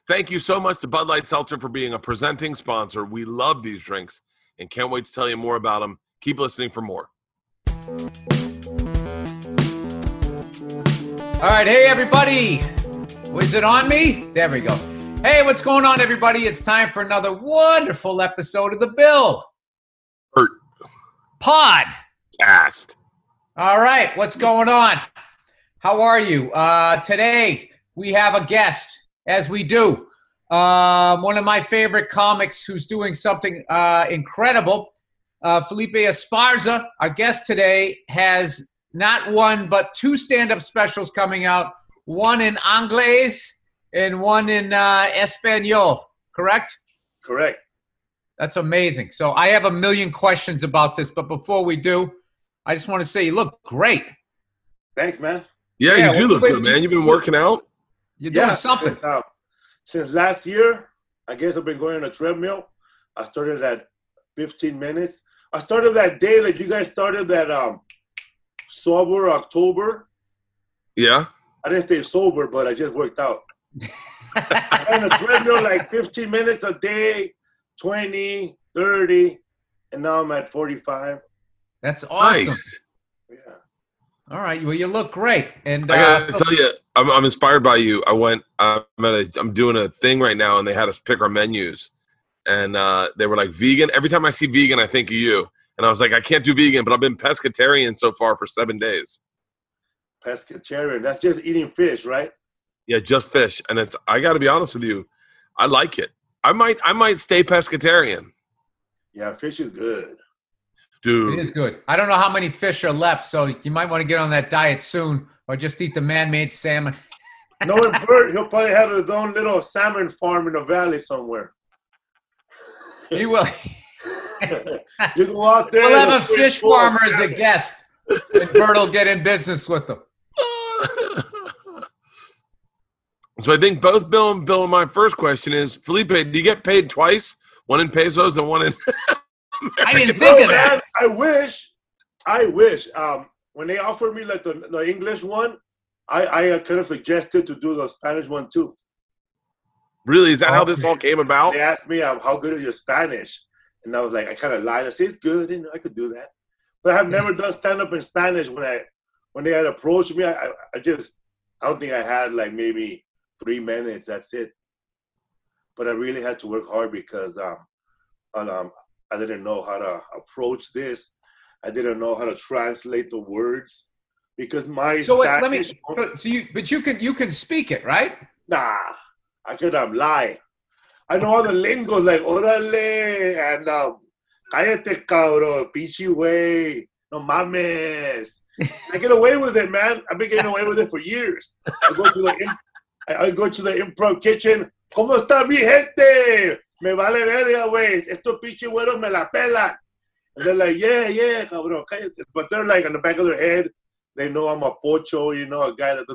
Thank you so much to Bud Light Seltzer for being a presenting sponsor. We love these drinks and can't wait to tell you more about them. Keep listening for more. All right. Hey, everybody. Was it on me? There we go. Hey, what's going on, everybody? It's time for another wonderful episode of the Bill Bert. Podcast. All right. What's going on? How are you? Today, we have a guest, as we do. One of my favorite comics who's doing something incredible. Felipe Esparza, our guest today, has not one but two stand-up specials coming out. One in Anglais and one in Espanol. Correct? Correct. That's amazing. So I have a million questions about this, but before we do, I just want to say you look great. Thanks, man. Yeah, you do look good, man. You've been working out? You're doing something. Since last year, I guess I've been going on a treadmill. I started at 15 minutes. I started that day that you guys started that sober October. Yeah. I didn't stay sober, but I just worked out. I ran a treadmill like 15 minutes a day, 20, 30, and now I'm at 45. That's awesome. Nice. Yeah. All right. Well, you look great. And I gotta tell you, I'm inspired by you. I'm doing a thing right now, and they had us pick our menus, and they were like vegan. Every time I see vegan, I think of you. And I was like, I can't do vegan, but I've been pescatarian so far for 7 days. Pescatarian. That's just eating fish, right? Yeah, just fish. And I got to be honest with you, I like it. I might stay pescatarian. Yeah, fish is good. Dude. It is good. I don't know how many fish are left, so you might want to get on that diet soon or just eat the man-made salmon. Knowing Bert, he'll probably have his own little salmon farm in the valley somewhere. He will. You go out there. We'll have a fish farmer as a guest, and Bert will get in business with them. So I think both Bill and my first question is, Felipe, do you get paid twice? One in pesos and one in I didn't think of that. Man, I wish. When they offered me like the English one, I kind of suggested to do the Spanish one too. Really? Is that how this all came about? They asked me, how good is your Spanish? And I was like, I kind of lied. I said, it's good. And I could do that. But I have never done stand-up in Spanish. When they had approached me, I don't think I had like maybe 3 minutes. That's it. But I really had to work hard because I didn't know how to approach this. I didn't know how to translate the words because my Spanish. But you can speak it, right? Nah, I could lie. I know all the lingo like órale and cállate cabrón, pinche güey, no mames. I get away with it, man. I've been getting away with it for years. I go to the improv kitchen. ¿Cómo está mi gente? Me vale verga, güey. Estos pinches güeros me la pelan. And they're like, yeah, cabrón, cállate. But they're like on the back of their head, they know I'm a pocho, a guy that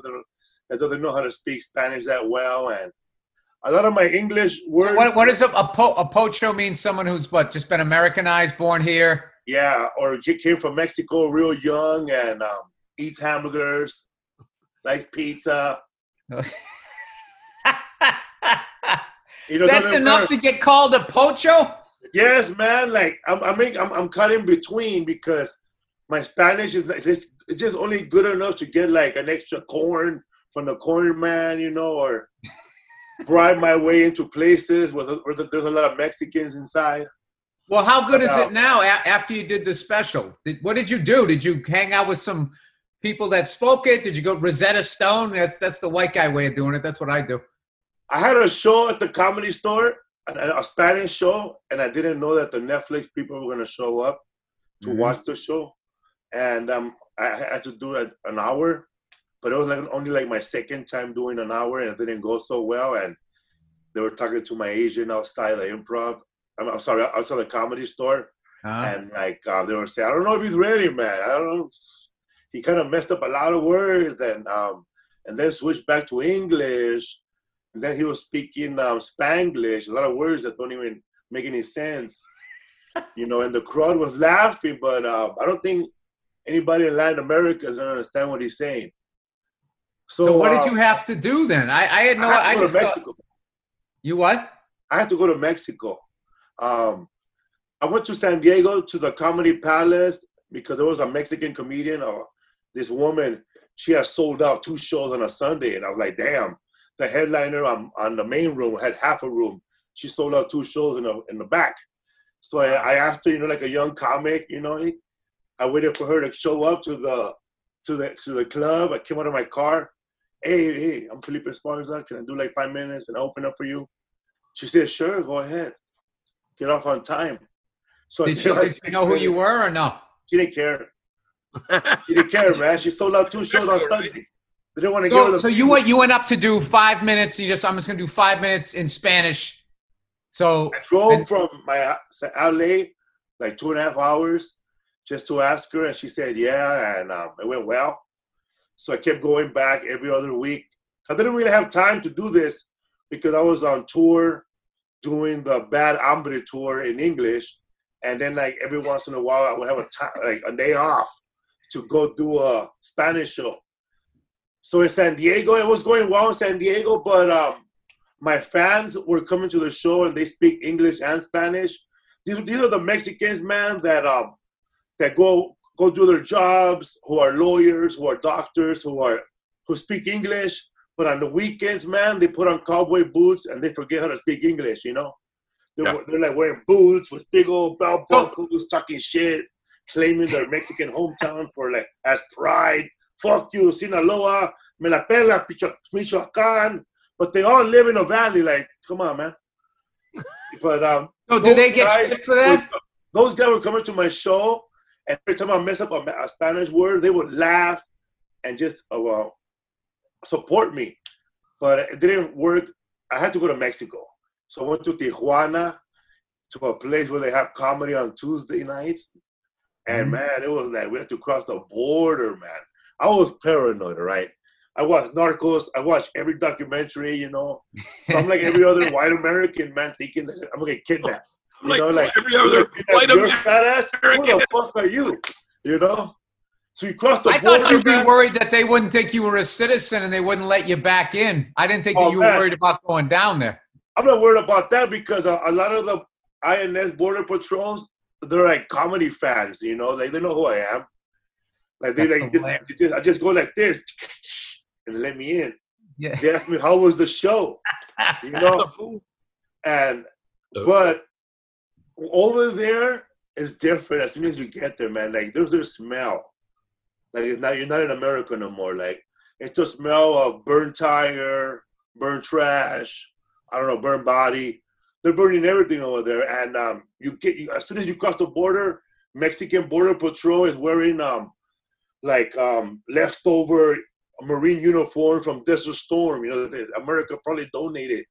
doesn't know how to speak Spanish that well. And a lot of my English words. What is a pocho mean? Someone who's just been Americanized, born here? Yeah, or came from Mexico real young and eats hamburgers, likes pizza. That's enough to get called a pocho? Yes, man. Like I'm cut in between because my Spanish is it's just only good enough to get like an extra corn from the corn man, or bribe my way into places where there's a lot of Mexicans inside. Well, how good is it now after you did the special? What did you do? Did you hang out with some people that spoke it? Did you go Rosetta Stone? That's the white guy way of doing it. That's what I do. I had a show at the Comedy Store, a Spanish show, and I didn't know that the Netflix people were going to show up to watch the show. And I had to do an hour, but it was only like my second time doing an hour, and it didn't go so well. And they were talking to my agent outside the improv. I'm sorry, outside the Comedy Store. And they were saying, I don't know if he's ready, man. I don't know. He kind of messed up a lot of words and then switched back to English. And then he was speaking Spanglish, a lot of words that don't even make any sense. And the crowd was laughing, but I don't think anybody in Latin America is going to understand what he's saying. So what did you have to do then? I had no idea. Mexico. You what? I had to go to Mexico. I went to San Diego to the Comedy Palace because there was a Mexican comedian, this woman, she had sold out 2 shows on a Sunday. And I was like, damn, the headliner on the main room had half a room. She sold out 2 shows in the back. So I asked her, like a young comic, I waited for her to show up to the club. I came out of my car. Hey, I'm Felipe Esparza. Can I do like 5 minutes? Can I open up for you? She said, sure, go ahead. Get off on time. So did she know who you were or no? She didn't care. She didn't care, man. She sold out 2 shows on Sunday. They didn't want to give her the. So you went up to do 5 minutes. I'm just gonna do 5 minutes in Spanish. So I drove from my LA like 2.5 hours just to ask her, and she said yeah, and it went well. So I kept going back every other week. I didn't really have time to do this because I was on tour doing the Bad Hombre tour in English, and then like every once in a while I would have a day off to go do a Spanish show. So in San Diego, it was going well in San Diego, but my fans were coming to the show and they speak English and Spanish. These are the Mexicans, man, that go do their jobs, who are lawyers, who are doctors, who speak English. But on the weekends, man, they put on cowboy boots and they forget how to speak English, They're like wearing boots with big old belt buckles, talking shit, claiming their Mexican hometown as pride. Fuck you, Sinaloa, me la pela, Michoacan. But they all live in a valley, like, come on, man. But so do they get shit for that? Those guys were coming to my show, and every time I mess up a Spanish word, they would laugh and just support me. But it didn't work. I had to go to Mexico. So I went to Tijuana, to a place where they have comedy on Tuesday nights. And man, it was like we had to cross the border, man. I was paranoid, right? I watched Narcos. I watched every documentary, So I'm like every other white American man thinking that I'm going to get kidnapped. Like every other white American. Who the fuck are you? So you crossed the border. I thought you'd be worried that they wouldn't think you were a citizen and they wouldn't let you back in. I didn't think that you were worried about going down there. I'm not worried about that because a lot of the INS border patrols, they're like comedy fans, they know who I am. Like I just go like this and they let me in. Yeah. They ask me how was the show, but over there is different. As soon as you get there, man, like there's a smell. Like you're not in America no more. Like it's a smell of burnt tire, burnt trash. I don't know, burnt body. They're burning everything over there, and as soon as you cross the border, Mexican Border Patrol is wearing leftover Marine uniform from Desert Storm. America probably donated,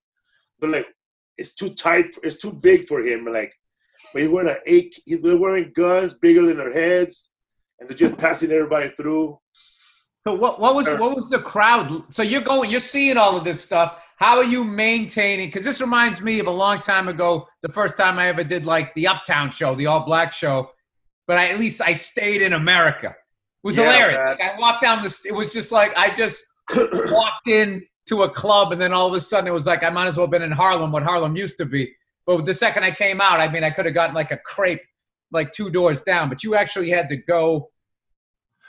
but like it's too tight, it's too big for him. Like, but he's wearing they're wearing guns bigger than their heads, and they're just passing everybody through. So what was the crowd? So you're seeing all of this stuff. How are you maintaining? Because this reminds me of a long time ago, the first time I ever did like the Uptown show, the all black show. But at least I stayed in America. It was hilarious. Like I walked down it was just like I just walked in to a club, and then all of a sudden it was like I might as well have been in Harlem, what Harlem used to be. But the second I came out, I mean, I could have gotten like a crepe like 2 doors down. But you actually had to go.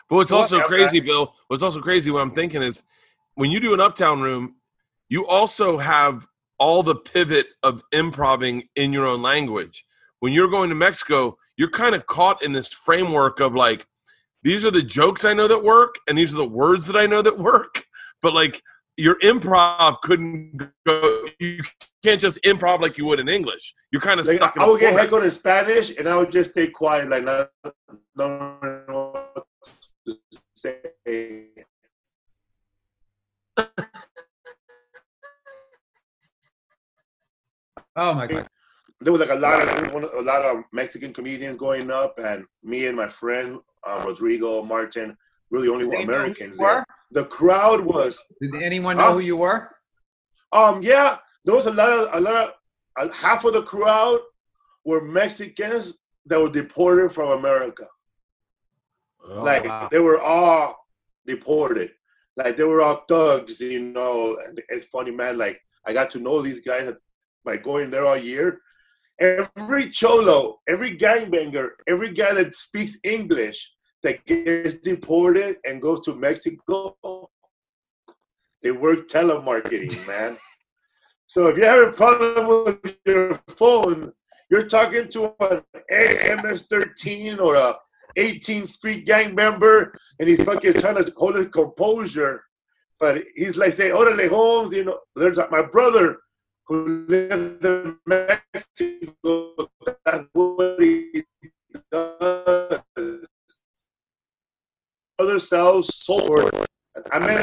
But what's also crazy, Bill, what I'm thinking is when you do an Uptown room, you also have all the pivot of improving in your own language. When you're going to Mexico, you're kind of caught in this framework of like, these are the jokes I know that work, and these are the words that I know that work. But like your improv couldn't go, you can't just improv like you would in English. You're kind of like, stuck in I would get heckled in Spanish, and I would just stay quiet, like not what to say. Oh my God! There was like a lot of Mexican comedians going up, and me and my friend Rodrigo Martin were the only Americans there. The crowd was. Did anyone know who you were? Yeah, there was a lot of half of the crowd were Mexicans that were deported from America. Oh, wow. They were all deported. Like they were all thugs, And it's funny, man. Like I got to know these guys by going there all year. Every cholo, every gangbanger, every guy that speaks English that gets deported and goes to Mexico, they work telemarketing, man. So if you have a problem with your phone, you're talking to an ex-MS-13 or a 18th Street gang member, and he's fucking trying to hold his composure. But he's like saying, "Orale, Holmes, you know, there's my brother who lived in Mexico. That's what he does. Other sells sword." I mean,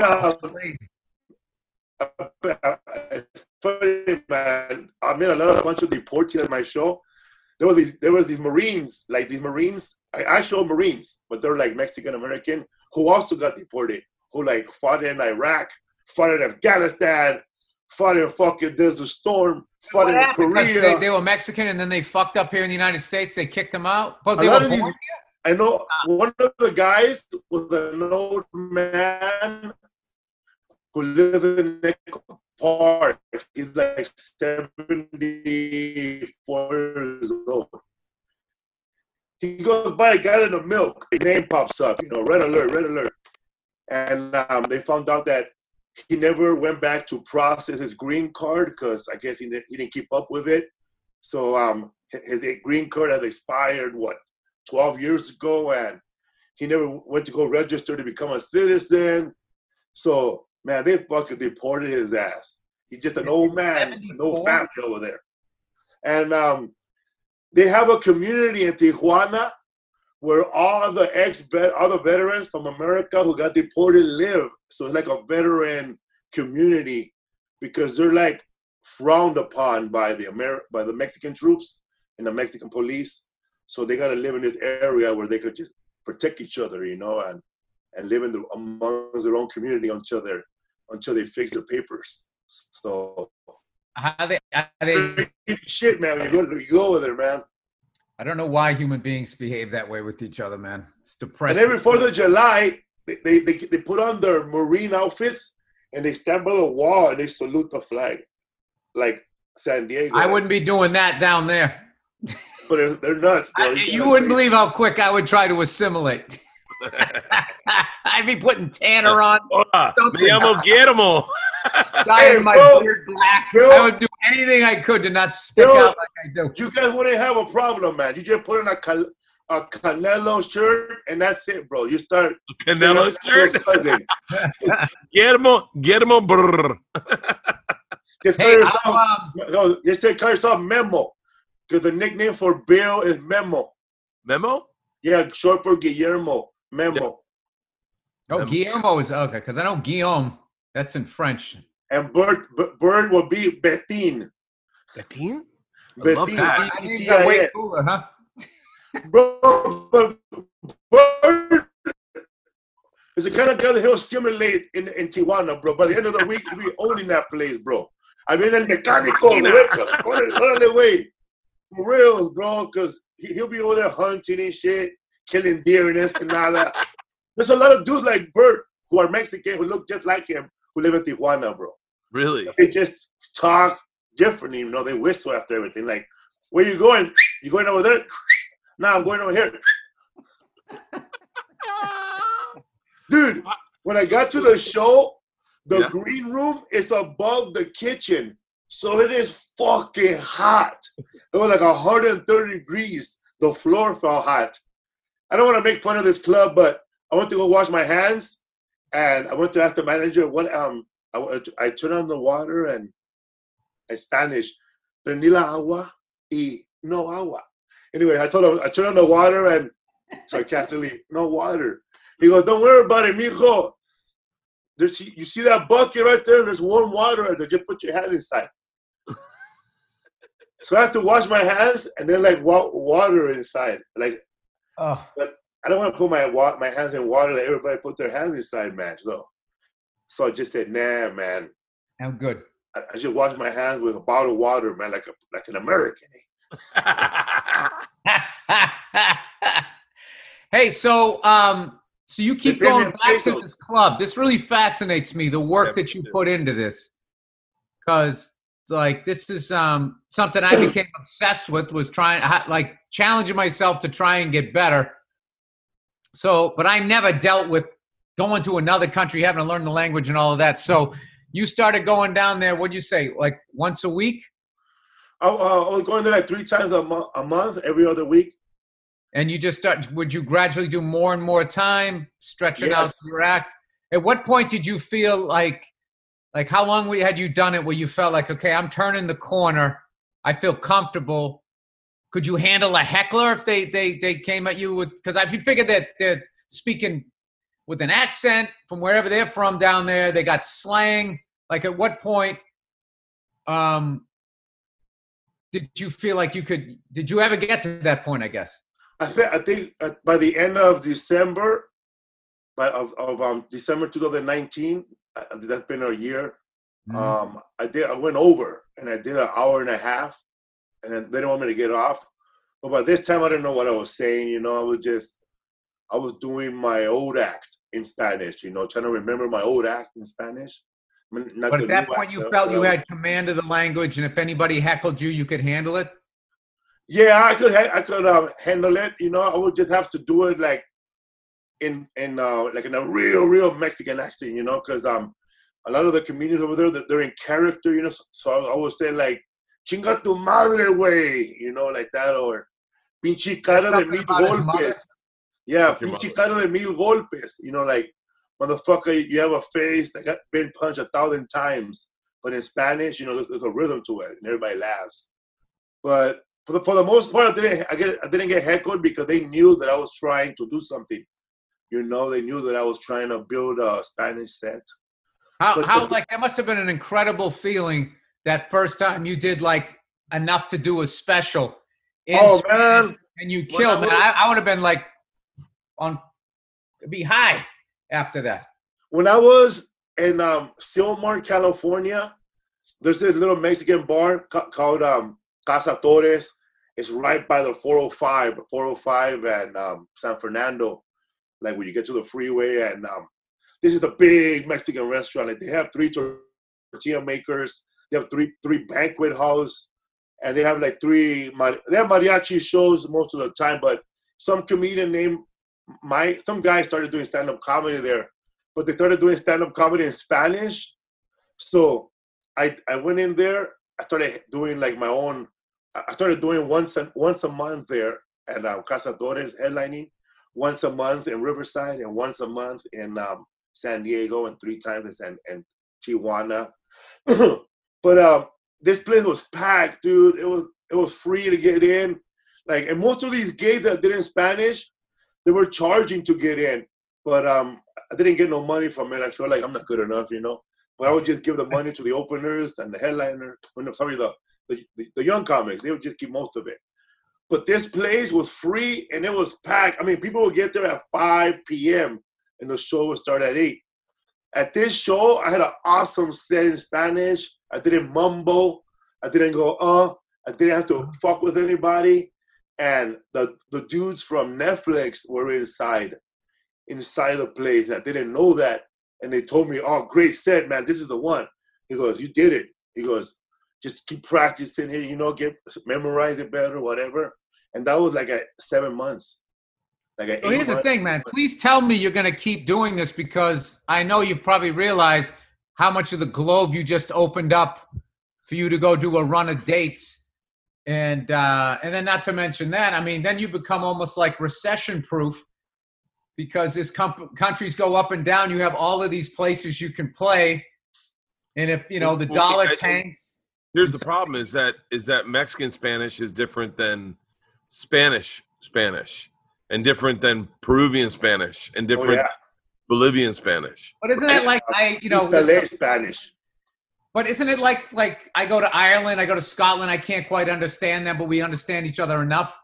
funny, man. I made a bunch of deportees at my show. There was these Marines, like these Marines. I show Marines, but they're like Mexican American who also got deported, who like fought in Iraq, fought in Afghanistan, fought in fucking Desert Storm, fought in Korea. They were Mexican and then they fucked up here in the United States. They kicked them out. But they were born here? I know one of the guys was an old man who lived in Echo Park. He's like 74 years old. He goes by a gallon of milk. His name pops up, you know, red alert, red alert. And they found out that he never went back to process his green card because I guess he didn't keep up with it. So his green card has expired, 12 years ago, and he never went to go register to become a citizen. So, man, they fucking deported his ass. He's just an old man, no family over there. And they have a community in Tijuana where all the veterans from America who got deported live. So it's like a veteran community because they're like frowned upon by the Mexican troops and the Mexican police. So they got to live in this area where they could just protect each other, you know, and live amongst their own community until they fix their papers. So how they shit, man. You go over there, man. I don't know why human beings behave that way with each other, man. It's depressing. And every 4th of July, they put on their Marine outfits and they stand by the wall and they salute the flag, like San Diego. I wouldn't be doing that down there. But they're nuts, bro. You wouldn't believe how quick I would try to assimilate. I'd be putting tanner on. Me llamo Guillermo. Dyeing my beard black. I would do anything I could to not stick out like I do. You guys wouldn't have a problem, man. You just put in a Canelo shirt, and that's it, bro. You start Canelo shirt. Guillermo. Brr. Just call yourself Memo, because the nickname for Bill is Memo. Memo? Yeah, short for Guillermo. Memo. Yeah. Oh, Memo. Guillermo is okay, because I know Guillaume. That's in French. And Bert will be Bettine. Bettine? Bettine. B-E-T-I-N. Way cooler, huh? Bro, but Bert is the kind of guy that he'll stimulate in Tijuana, bro. By the end of the week, he'll be owning that place, bro. I mean, el mecánico, way. For real, bro, because he'll be over there hunting and shit, killing deer and this and all that. There's a lot of dudes like Bert who are Mexican, who look just like him, who live in Tijuana, bro. Really? They just talk differently, you know. They whistle after everything. Like, where you going? You going over there? No, I'm going over here. Dude, when I got to the show, the green room is above the kitchen. So it is fucking hot. It was like 130 degrees. The floor felt hot. I don't want to make fun of this club, but I went to go wash my hands. And I went to ask the manager what I turned on the water and in Spanish, prendí la agua y no agua. Anyway, I told him I turned on the water and sarcastically, no water. He goes, don't worry about it, mijo. You see that bucket right there? There's warm water right there. Just put your hand inside. So I have to wash my hands and then like water inside. Like, but I don't want to put my hands in water that everybody put their hands inside, man. So I just said, nah, man. I'm good. I should wash my hands with a bottle of water, man, like an American. Hey, so you keep going back to this club. This really fascinates me, the work that you put into this. Because like this is something I became obsessed with, was trying like challenging myself to try and get better. So, but I never dealt with going to another country, having to learn the language and all of that. So you started going down there, what'd you say, like once a week? I was going there like 3 times a month, every other week. And you just would you gradually do more and more time, stretching out your act? At what point did you feel like how long had you done it where you felt like, okay, I'm turning the corner, I feel comfortable? Could you handle a heckler if they came at you with, because I figured that they're speaking with an accent from wherever they're from down there, they got slang. Like at what point did you feel like did you ever get to that point, I guess? I think by the end of December, December 2019, that's been a year. I went over and I did an hour and a half, and then they didn't want me to get off. But by this time, I didn't know what I was saying. You know, I was doing my old act in Spanish. You know, trying to remember my old act in Spanish. But at that point, you felt you had command of the language, and if anybody heckled you, you could handle it. Yeah, I could handle it. You know, I would just have to do it like in a real Mexican accent. You know, because a lot of the comedians over there, they're in character. You know, so I would say like "chinga tu madre, way," you know, like that, or "pinche cara de mil golpes." Yeah, "pinche cara de mil golpes." You know, like, motherfucker, you have a face that got been punched 1,000 times. But in Spanish, you know, there's a rhythm to it, and everybody laughs. But for the most part, I didn't get heckled because they knew that I was trying to do something. You know, they knew that I was trying to build a Spanish set. How like that must have been an incredible feeling that first time you did like enough to do a special in Spanish, man, and you killed. Man, I would have been like be high after that. When I was in Silmar, California, there's this little Mexican bar called Casa Torres. It's right by the 405 and San Fernando, like when you get to the freeway. And this is a big Mexican restaurant. Like, they have 3 tortilla makers. They have three banquet halls, and they have like they have mariachi shows most of the time. But some comedian named some guy started doing stand-up comedy there, but they started doing stand-up comedy in Spanish. So I went in there. I started doing like my own. I started doing once a month there at Casa Torres, headlining, once a month in Riverside, and once a month in San Diego, and 3 times in Tijuana. But this place was packed, dude. It was free to get in. Like, and most of these gigs that did in Spanish, they were charging to get in. But I didn't get no money from it. I feel like I'm not good enough, you know. But I would just give the money to the openers and the headliner. The young comics. They would just keep most of it. But this place was free and it was packed. I mean, people would get there at 5 p.m. and the show would start at 8. At this show, I had an awesome set in Spanish. I didn't mumble. I didn't go, I didn't have to fuck with anybody. And the dudes from Netflix were inside the place. I didn't know that. And they told me, oh, great set, man. This is the one. He goes, you did it. He goes, just keep practicing it, you know, memorize it better, whatever. And that was like at 7 months. Like at 8 here's months. The thing, man. Please tell me you're going to keep doing this, because I know you've probably realized how much of the globe you just opened up for you to go do a run of dates. And then not to mention that, I mean, then you become almost like recession-proof, because as countries go up and down, you have all of these places you can play. And if, you know, the dollar tanks. Here's the problem is that Mexican Spanish is different than Spanish, and different than Peruvian Spanish, and different Bolivian Spanish. But isn't it like Spanish? But isn't it like I go to Ireland, I go to Scotland, I can't quite understand them, but we understand each other enough?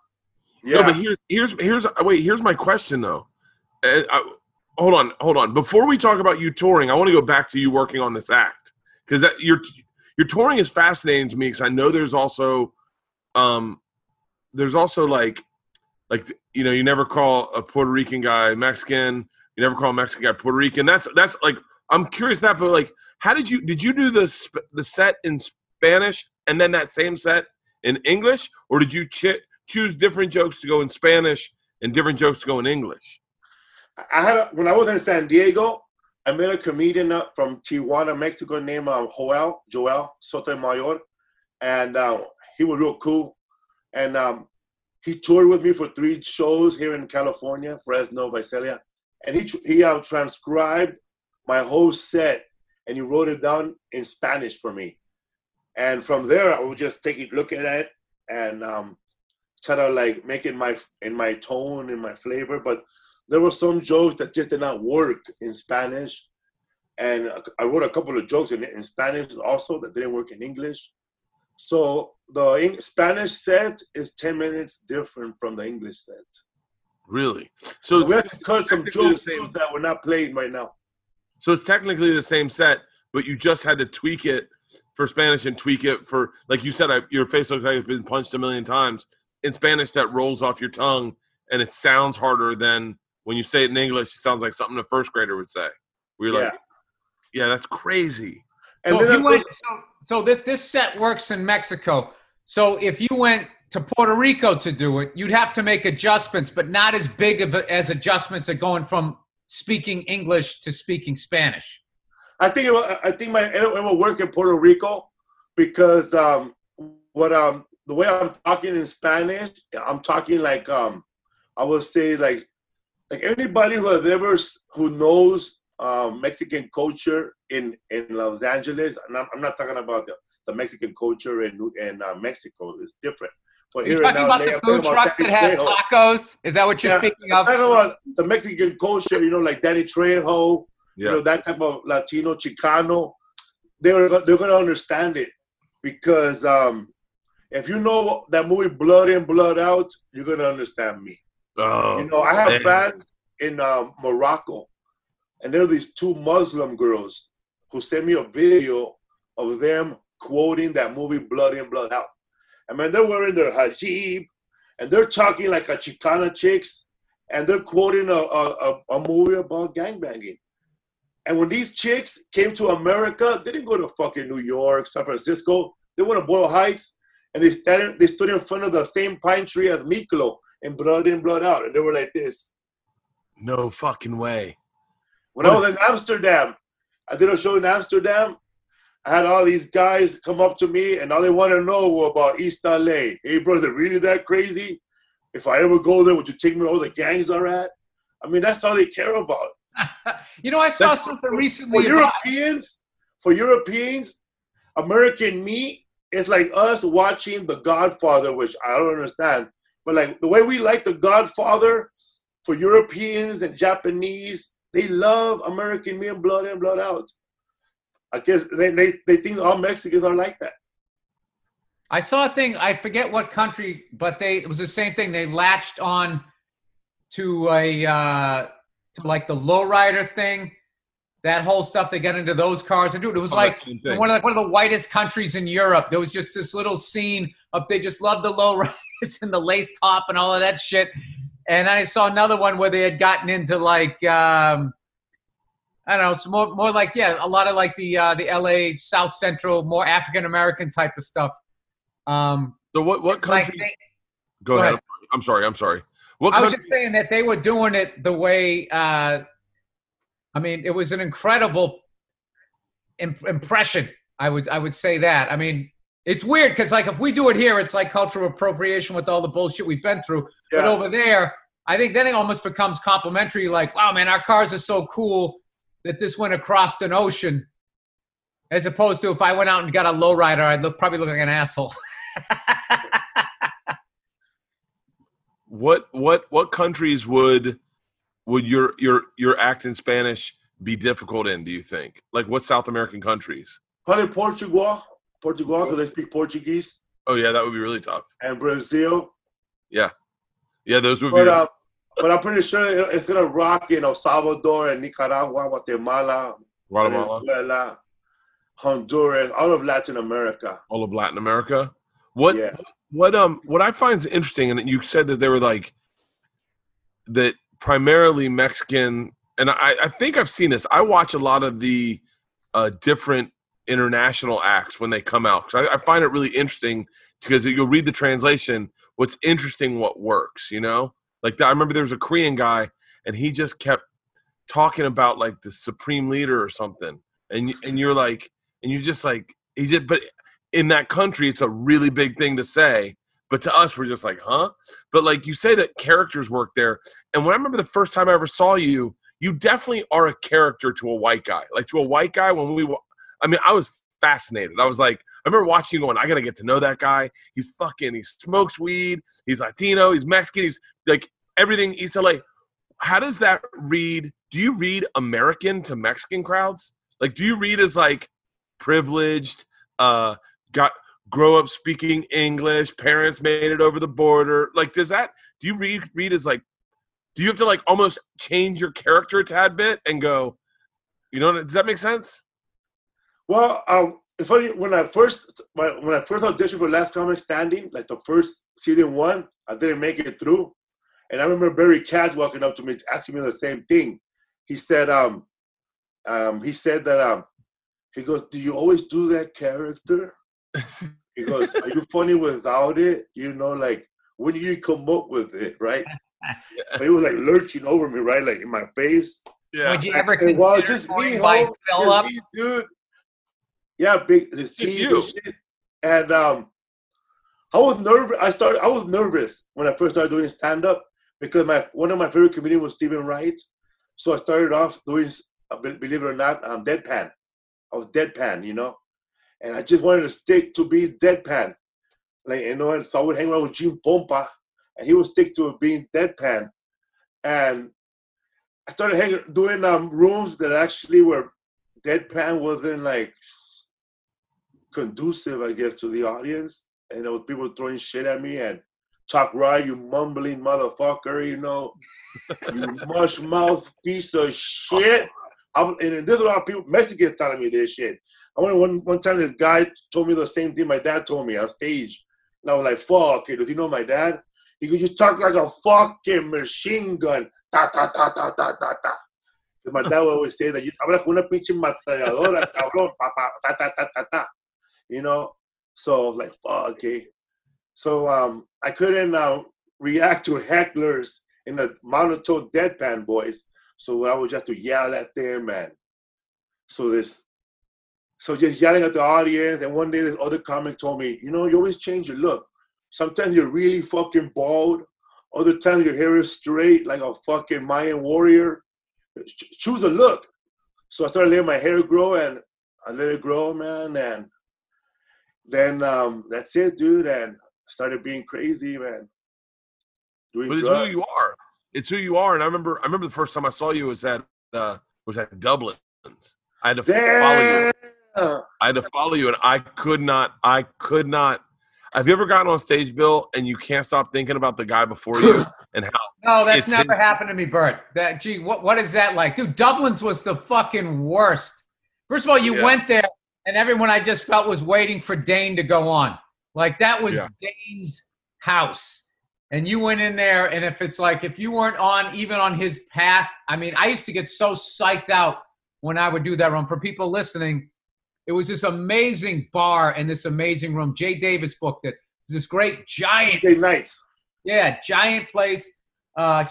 Yeah. No, but here's my question though. Hold on. Before we talk about you touring, I want to go back to you working on this act, because that your touring is fascinating to me, because I know there's also like you know, you never call a Puerto Rican guy Mexican, you never call a Mexican guy Puerto Rican. That's like, I'm curious that, but like, how did you do the set Spanish and then that same set in English, or did you choose different jokes to go in Spanish and different jokes to go in English? When I was in San Diego, I met a comedian from Tijuana, Mexico, named Joel Sotomayor, and he was real cool. And he toured with me for 3 shows here in California, Fresno, Visalia, and he transcribed my whole set, and he wrote it down in Spanish for me. And from there, I would just take a look at it and try to like make it in my tone, in my flavor. But there were some jokes that just did not work in Spanish. And I wrote a couple of jokes in Spanish also that didn't work in English. So the Spanish set is 10 minutes different from the English set. Really? So we have to cut some jokes that were not played right now. So it's technically the same set, but you just had to tweak it for Spanish and tweak it for, like you said, your face looks like it's been punched a million times. In Spanish, that rolls off your tongue, and it sounds harder than when you say it in English. It sounds like something a first grader would say. We're like, yeah, that's crazy. And so this set works in Mexico. So if you went to Puerto Rico to do it, you'd have to make adjustments, but not as big as adjustments are going from speaking English to speaking Spanish. I think it will work in Puerto Rico because the way I'm talking in Spanish, I'm talking like I would say like anybody who knows Mexican culture in Los Angeles, and I'm not talking about the Mexican culture in Mexico. It's different. But you're talking about the food trucks that have tacos? Is that what you're speaking of? I'm talking about the Mexican culture, like Danny Trejo, that type of Latino, Chicano. They're going to understand it because if you know that movie Blood In, Blood Out, you're going to understand me. Oh, I have fans in Morocco, and there are these 2 Muslim girls who sent me a video of them quoting that movie Blood In, Blood Out. I mean, they're wearing their hijab, and they're talking like a Chicana chicks, and they're quoting a movie about gangbanging. And when these chicks came to America, they didn't go to fucking New York, San Francisco. They went to Boyle Heights, and they stood in front of the same pine tree as Miklo in Blood In, Blood Out, and they were like this. No fucking way. When I was in Amsterdam, I did a show in Amsterdam. I had all these guys come up to me, and all they want to know about East LA. Hey, brother, really that crazy? If I ever go there, would you take me where all the gangs are at? I mean, that's all they care about. I saw something recently. For Europeans, American meat is like us watching The Godfather, which I don't understand. But like the way we like The Godfather, for Europeans and Japanese, they love American meat and Blood In, Blood Out. I guess they think all Mexicans are like that. I saw a thing, I forget what country, but it was the same thing. They latched on to to like the lowrider thing, that whole stuff. They got into those cars and dude, it was like one of the whitest countries in Europe. There was just this little scene up. They just loved the lowriders and the lace top and all of that shit. And I saw another one where they had gotten into like I don't know, it's more like a lot of like the LA South Central, more African American type of stuff. So what country? Go ahead. I'm sorry. I was just saying that they were doing it the way. I mean, it was an incredible impression. I would say that. I mean, it's weird because like if we do it here, it's like cultural appropriation with all the bullshit we've been through. Yeah. But over there, I think then it almost becomes complimentary. Like, wow, man, our cars are so cool that this went across an ocean, as opposed to if I went out and got a lowrider, I'd probably look like an asshole. What countries would your act in Spanish be difficult in? Do you think? Like what South American countries? Probably Portugal, because they speak Portuguese. Oh yeah, that would be really tough. And Brazil. Yeah, those would be. But I'm pretty sure it's gonna rock in El Salvador and Nicaragua, Guatemala, Venezuela, Honduras, all of Latin America. All of Latin America. What I find interesting, and you said that they were like that primarily Mexican, and I think I've seen this. I watch a lot of the different international acts when they come out. Because I find it really interesting because you'll read the translation. What's interesting, what works, you know? Like I remember there was a Korean guy, and he just kept talking about like the supreme leader or something, and you're like, and you just like but in that country it's a really big thing to say, but to us we're just like, huh? But like you say that characters work there, and when I remember the first time I ever saw you, you definitely are a character to a white guy. Like to a white guy, I was fascinated. I was like, I remember watching you going, I gotta get to know that guy. He smokes weed, he's Latino, he's Mexican, he's like everything East LA. How does that read? Do you read American to Mexican crowds? Like, do you read as like privileged, grow up speaking English, parents made it over the border? Like, do you read as like, do you have to like almost change your character a tad bit and go, does that make sense? Well, it's funny, when I first auditioned for Last Comic Standing, like the first season 1, I didn't make it through. And I remember Barry Katz walking up to me asking me the same thing. He said, he goes, do you always do that character? He goes, are you funny without it? Like, when do you come up with it, right? But he was like lurching over me, right? Like in my face. Yeah. Would you ever consider just me, Philip? Dude. Yeah, big, his team and shit. And I was nervous. I was nervous when I first started doing stand-up because one of my favorite comedians was Stephen Wright. So I started off doing, believe it or not, deadpan. I was deadpan, and I just wanted to stick to being deadpan. Like, and so I would hang around with Gene Pompa, and he would stick to being deadpan. And I started doing rooms that actually were deadpan wasn't like conducive, I guess, to the audience. And there was people throwing shit at me and talk right, you mumbling motherfucker, you mush mouth piece of shit. And there's a lot of people, Mexicans telling me this shit. I remember one time this guy told me the same thing my dad told me on stage. And I was like, fuck, does he know my dad? He could just talk like a fucking machine gun. Ta, ta, ta, ta, ta, ta, ta. My dad would always say that, habla con una pinche ametralladora, cabrón, pa, pa, ta, ta, ta, ta, ta. So I was like, fuck, okay. So I couldn't react to hecklers in the monotone deadpan voice. So I would just have to yell at them, and so just yelling at the audience. And one day this other comic told me, you always change your look. Sometimes you're really fucking bald. Other times your hair is straight like a fucking Mayan warrior. Choose a look. So I started letting my hair grow, and I let it grow, man. And then that's it, dude. And started being crazy, man. But it's who you are. It's who you are. And I remember the first time I saw you was at Dublin's. I had to follow you, and I could not. Have you ever gotten on stage, Bill, and you can't stop thinking about the guy before you and how? No, that's never happened to me, Bert. What is that like? Dude, Dublin's was the fucking worst. First of all, you went there, and everyone I just felt was waiting for Dane to go on. Like, that was Dane's house. And you went in there, and if you weren't even on his path, I mean, I used to get so psyched out when I would do that room. For people listening, it was this amazing bar and this amazing room. Jay Davis booked it. It was this great giant. Nice. Yeah, giant place,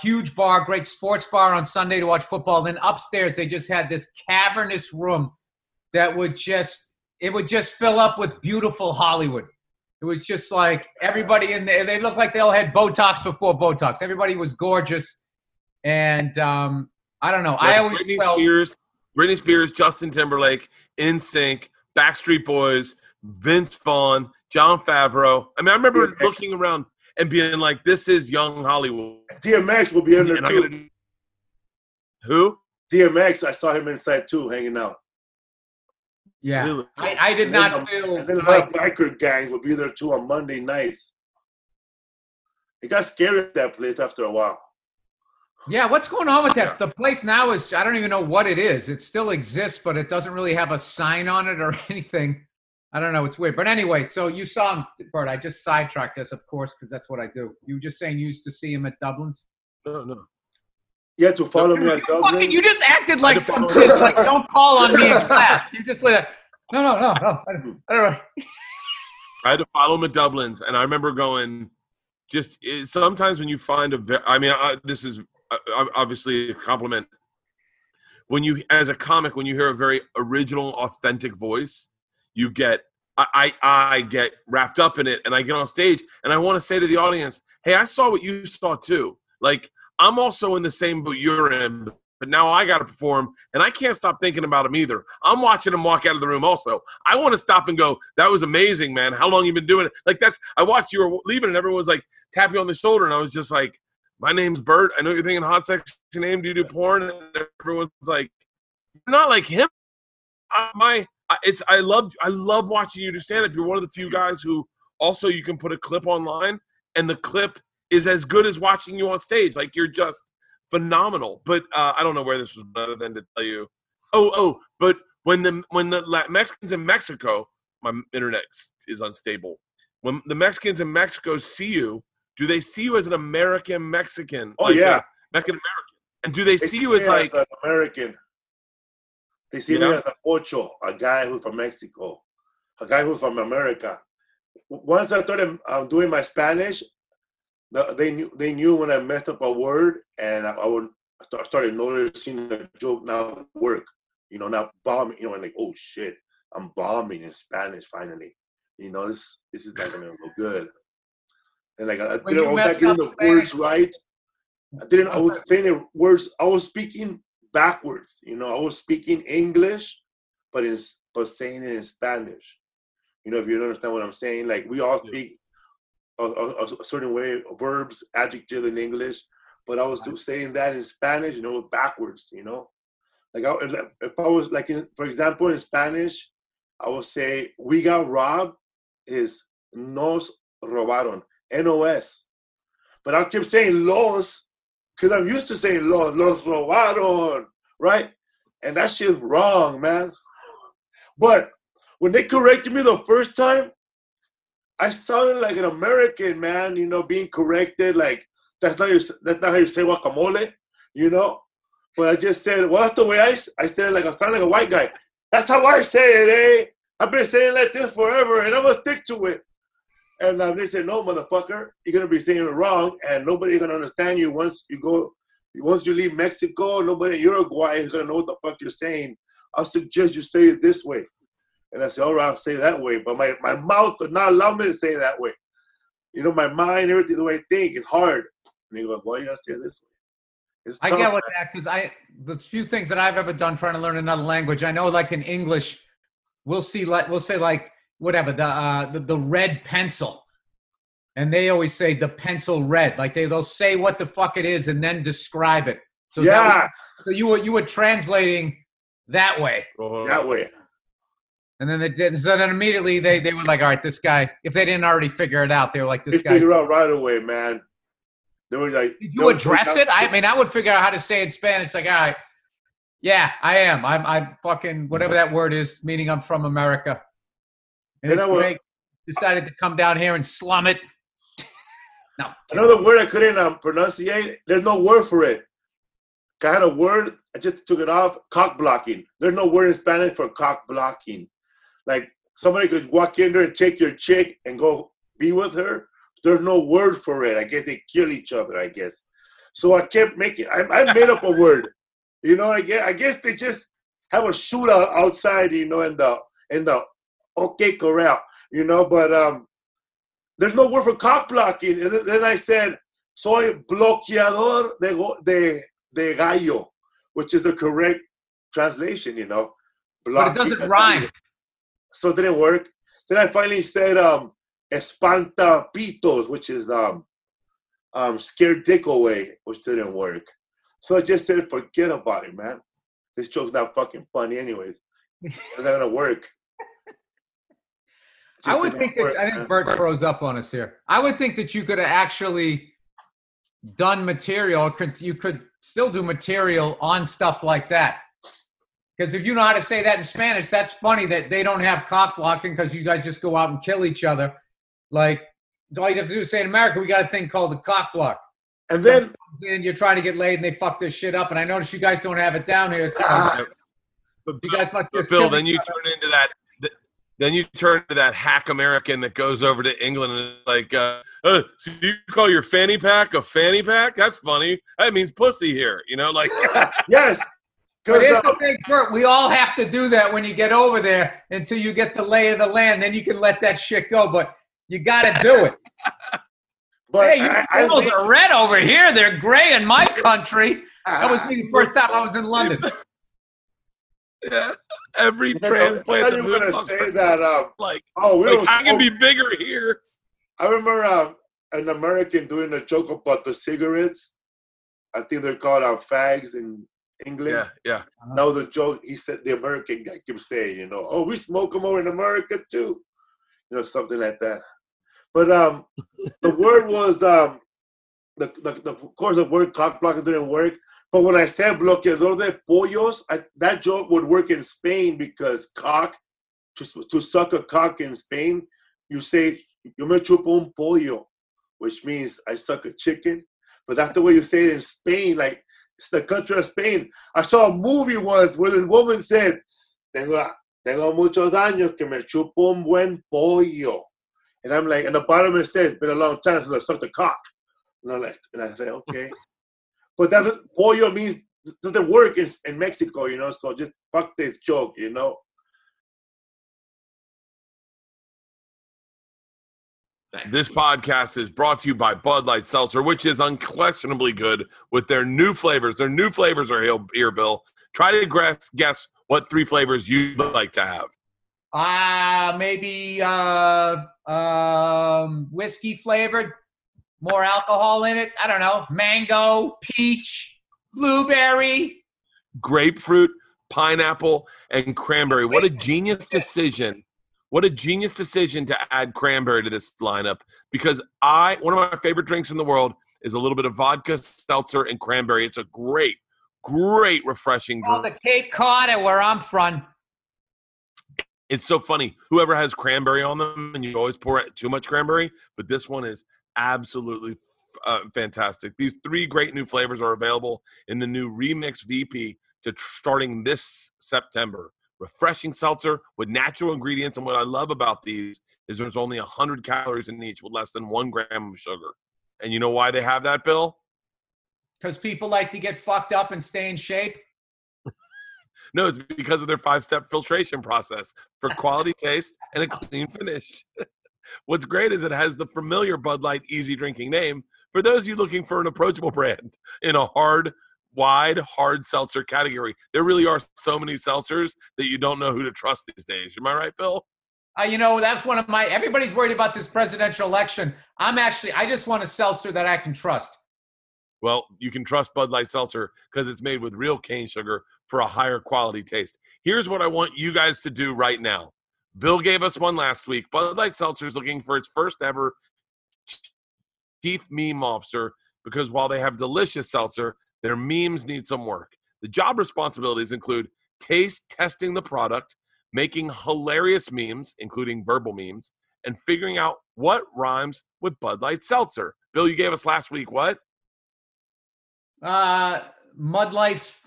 huge bar, great sports bar on Sunday to watch football. Then upstairs, they just had this cavernous room that would just fill up with beautiful Hollywood. It was just like everybody in there. They looked like they all had Botox before Botox. Everybody was gorgeous. And I don't know. I always felt Britney Spears, Justin Timberlake, NSYNC, Backstreet Boys, Vince Vaughn, Jon Favreau. I mean, I remember looking around and being like, this is young Hollywood. DMX will be in there too. Who? DMX, I saw him inside too, hanging out. Yeah, really? I did not feel. And then a lot of biker gangs will be there too on Monday nights. It got scary at that place after a while. Yeah, what's going on with that? The place now is, I don't even know what it is. It still exists, but it doesn't really have a sign on it or anything. I don't know. It's weird. But anyway, so you saw him, Bert. I just sidetracked this, of course, because that's what I do. You were just saying you used to see him at Dublin's? No. You had to follow me at Dublin. You just acted like some kid, like, don't call on me in class. You just like, No. I don't know. I had to follow McDublin's, and I remember going. Sometimes when you find this is obviously a compliment. When you, as a comic, when you hear a very original, authentic voice, you get. I get wrapped up in it, and I get on stage, and I want to say to the audience, "Hey, I saw what you saw too. Like, I'm also in the same boat you're in, but now I got to perform, and I can't stop thinking about him either. I'm watching him walk out of the room also. I want to stop and go, that was amazing, man. How long you been doing it? Like, I watched you were leaving, and everyone was like, tap you on the shoulder, and I was just like, my name's Bert. I know you're thinking hot sexy name. Do you do porn? And everyone's like, you're not like him. I love watching you do stand-up. You're one of the few guys who also you can put a clip online, and the clip is as good as watching you on stage. Like, you're just phenomenal. But I don't know where this was other than to tell you. But when the Mexicans in Mexico, my internet is unstable. When the Mexicans in Mexico see you, do they see you as an American Mexican? Oh, yeah. Mexican American. And do they see you as like an American? They see me as an ocho, a guy who's from Mexico, a guy who's from America. Once I started doing my Spanish, they knew when I messed up a word, and I started noticing the joke now work. Not bombing. And like, oh shit, I'm bombing in Spanish finally. This is not gonna go good. And like I was not getting the words right. I was saying the words. I was speaking backwards. I was speaking English, but saying it in Spanish. If you don't understand what I'm saying, like we all speak a certain way, verbs, adjectives in English, but I was saying that in Spanish, backwards. Like if I was like, for example, in Spanish, I would say we got robbed is nos robaron, N-O-S. But I kept saying los because I'm used to saying los robaron, right? And that shit's wrong, man. But when they corrected me the first time, I sounded like an American, man, being corrected. Like, that's not how you say guacamole, But I just said, well, that's the way I said it, like I sound like a white guy. That's how I say it, eh? I've been saying like this forever, and I'm going to stick to it. And they said, no, motherfucker, you're going to be saying it wrong, and nobody's going to understand you once you leave Mexico. Nobody in Uruguay is going to know what the fuck you're saying. I'll suggest you say it this way. And I said, all right, I'll say it that way. But my mouth does not allow me to say it that way. My mind, everything, the way I think is hard. And he goes, well, you got to say it this way. I get what that, because the few things that I've ever done trying to learn another language, I know like in English, we'll say like whatever, the red pencil. And they always say the pencil red. Like they'll say what the fuck it is and then describe it. So so you were translating that way. That way. And then they did. So then immediately they were like, all right, this guy, if they didn't already figure it out, they were like, this guy. They figured it out right away, man. They were like, did you address it? I mean, I would figure out how to say it in Spanish. Like, all right, yeah, I am. I'm fucking whatever that word is, meaning I'm from America. And it's great. Decided to come down here and slum it. No. Another word I couldn't pronunciate. There's no word for it. I had a word. I just took it off. Cock blocking. There's no word in Spanish for cock blocking. Like somebody could walk in there and take your chick and go be with her. There's no word for it. I guess they kill each other, I guess. So I kept making, I made up a word. I guess they just have a shootout outside, in the OK Corral, but there's no word for cock blocking. And then I said, soy bloqueador de gallo, which is the correct translation, But it doesn't rhyme. So it didn't work. Then I finally said, espantapitos, which is scared dick away, which didn't work. So I just said, forget about it, man. This joke's not fucking funny anyways. It's not gonna work. I think Bert froze up on us here. I would think that you could have actually done material. You could still do material on stuff like that. Because if you know how to say that in Spanish, that's funny that they don't have cock blocking because you guys just go out and kill each other. Like, all you have to do is say in America, we got a thing called the cock block. And then you're trying to get laid and they fuck this shit up. And I notice you guys don't have it down here. So you guys must just Bill, then you turn into that. Then you turn to that hack American that goes over to England and is like, so you call your fanny pack a fanny pack? That's funny. That means pussy here. You know, like. Yes. But here's the thing, Bert. We all have to do that when you get over there until you get the lay of the land. Then you can let that shit go. But you got to do it. But hey, you girls are red over here. They're gray in my country. That was me the first time I was in London. Yeah, every transplant. I thought you were gonna say that. Like, we don't. I can be bigger here. I remember an American doing a joke about the cigarettes. I think they're called fags in England. Yeah. That was a joke. He said the American guy kept saying, we smoke them over in America too, something like that. But the word was of course the word cock blocker didn't work. But when I said bloqueador de pollos, that joke would work in Spain because cock, to suck a cock in Spain, you say, yo me chupo un pollo, which means I suck a chicken. But that's the way you say it in Spain, like it's the country of Spain. I saw a movie once where this woman said, tengo muchos años que me chupo un buen pollo. And I'm like, and the bottom it says, it's been a long time since I sucked a cock. And I said, okay. But pollo doesn't work in Mexico, so just fuck this joke, This podcast is brought to you by Bud Light Seltzer, which is unquestionably good with their new flavors. Their new flavors are here, Bill. Try to guess what 3 flavors you'd like to have. Maybe whiskey flavored. More alcohol in it. I don't know. Mango, peach, blueberry. Grapefruit, pineapple, and cranberry. What a genius decision. What a genius decision to add cranberry to this lineup. Because one of my favorite drinks in the world is a little bit of vodka, seltzer, and cranberry. It's a great, great refreshing drink. The Cape Cod where I'm from. It's so funny. Whoever has cranberry on them, and you always pour too much cranberry, but this one is absolutely fantastic. These 3 great new flavors are available in the new Remix VP starting this September. Refreshing seltzer with natural ingredients, and what I love about these is there's only 100 calories in each with less than 1 gram of sugar. And you know why they have that, Bill? Because people like to get fucked up and stay in shape? No, it's because of their 5-step filtration process for quality taste and a clean finish. What's great is it has the familiar Bud Light easy drinking name for those of you looking for an approachable brand in a wide, hard seltzer category. There really are so many seltzers that you don't know who to trust these days. Am I right, Bill? That's one of everybody's worried about this presidential election. I just want a seltzer that I can trust. Well, you can trust Bud Light Seltzer because it's made with real cane sugar for a higher quality taste. Here's what I want you guys to do right now. Bill gave us one last week. Bud Light Seltzer is looking for its first ever chief meme officer because while they have delicious seltzer, their memes need some work. The job responsibilities include testing the product, making hilarious memes, including verbal memes, and figuring out what rhymes with Bud Light Seltzer. Bill, you gave us last week what? Mud Life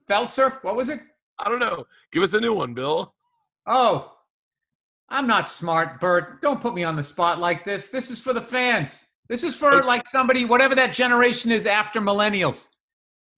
Seltzer? What was it? I don't know. Give us a new one, Bill. Oh, I'm not smart, Bert. Don't put me on the spot like this. This is for the fans. This is for like somebody, whatever that generation is after millennials.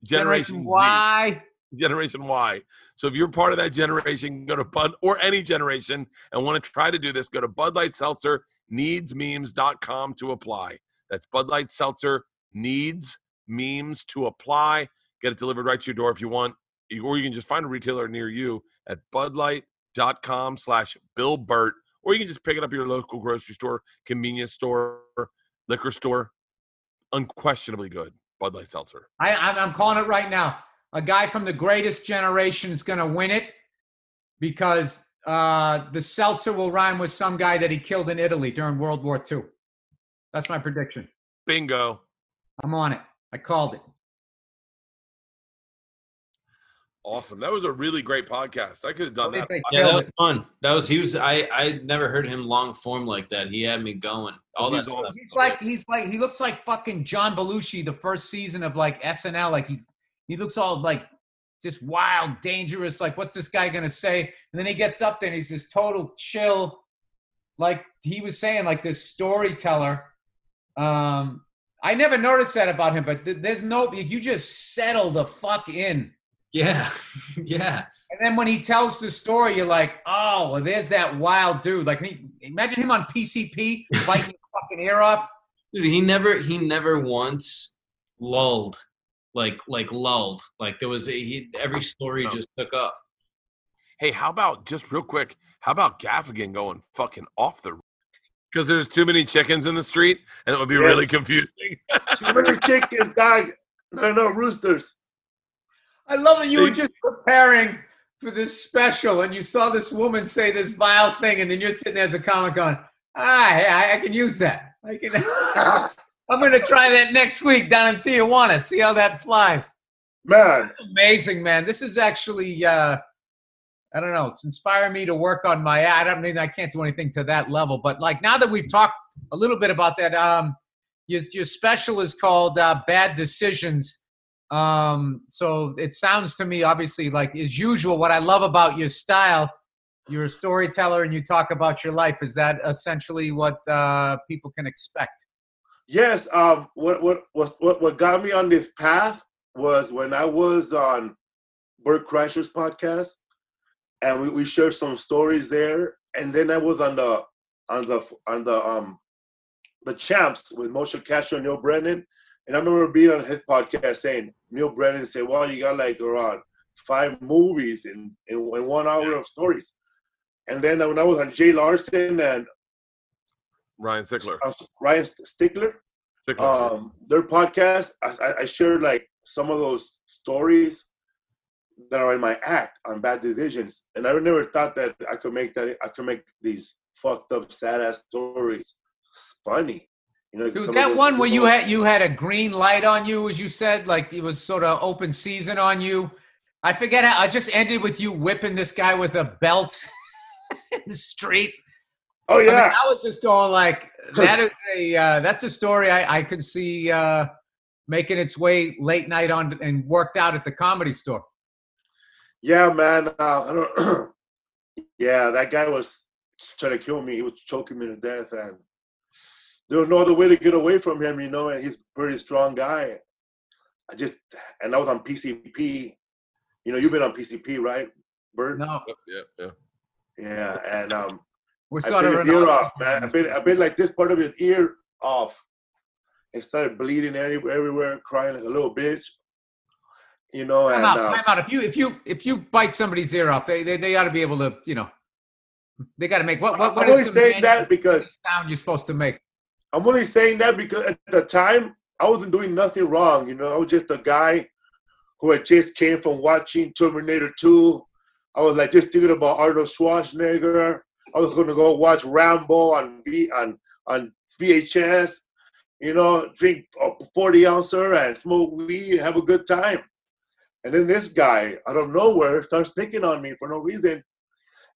Generation Y. Generation Y. So if you're part of that generation, go to Bud or any generation and want to try to do this, go to Bud Light Seltzer needsmemes.com to apply. That's Bud Light Seltzer needs memes to apply. Get it delivered right to your door if you want, or you can just find a retailer near you at budlight.com/Bill Bert, or you can just pick it up at your local grocery store, convenience store, liquor store. Unquestionably good Bud Light Seltzer. I'm calling it right now. A guy from the greatest generation is going to win it because the seltzer will rhyme with some guy that he killed in Italy during World War II. That's my prediction. Bingo. I'm on it. I called it. Awesome. That was a really great podcast. I could have done that. Yeah, that was fun. I never heard him long form like that. He had me going. Awesome. He looks like fucking John Belushi the first season of like SNL. Like he looks all like just wild, dangerous. Like, what's this guy gonna say? And then he gets up there and he's this total chill, like he was saying, like this storyteller. I never noticed that about him, but there's no, you just settle the fuck in. Yeah, yeah. And then when he tells the story, you're like, oh, well, there's that wild dude. Like, imagine him on PCP biting your fucking ear off. Dude, he never once lulled, like lulled. Like there was every story just took off. Hey, how about just real quick? How about Gaffigan going fucking off the? Because there's too many chickens in the street, and it would be really confusing. Too many chickens, dog. No roosters. I love that you were just preparing for this special, and you saw this woman say this vile thing, and then you're sitting there as a comic going, I can use that. I'm going to try that next week down in Tijuana, see how that flies. Man. That's amazing, man. This is actually, I don't know, it's inspiring me to work on my, I can't do anything to that level, but like now that we've talked a little bit about that, your special is called Bad Decisions. So it sounds to me, obviously, like as usual, what I love about your style, you're a storyteller and you talk about your life. Is that essentially what people can expect? Yes. What got me on this path was when I was on Bert Kreischer's podcast, and we shared some stories there, and then I was on the Champs with Moshe Castro and Neil Brennan. And I remember being on his podcast saying, Neil Brennan said, well, you got like around 5 movies in 1 hour of stories. And then when I was on Jay Larson and Ryan Stickler, their podcast, I shared like some of those stories that are in my act on Bad Decisions. And I never thought that I could make these fucked up, sad ass stories funny. You know, dude, that one where you had a green light on you, as you said, like it was sort of open season on you. I forget how I just ended with you whipping this guy with a belt in the street. Oh yeah, I was just going like that is that's a story I could see making its way late night on and worked out at the Comedy Store. Yeah, man. I don't. Yeah, that guy was trying to kill me. He was choking me to death, and there was no other way to get away from him, you know, and he's a pretty strong guy. I was on PCP. You know, you've been on PCP, right, Bert? No. Yeah. Yeah, and we're I sort bit of his ear off, man. I bit like this part of his ear off. It started bleeding everywhere, crying like a little bitch. You know, time out. If you bite somebody's ear off, they ought to be able to, you know, they got to make what I'm only saying that because sound you're supposed to make. I'm only saying that because at the time I wasn't doing nothing wrong. You know, I was just a guy who had just came from watching Terminator 2. I was like just thinking about Arnold Schwarzenegger. I was going to go watch Rambo on VHS. You know, drink a 40-ouncer and smoke weed, have a good time. And then this guy out of nowhere starts picking on me for no reason.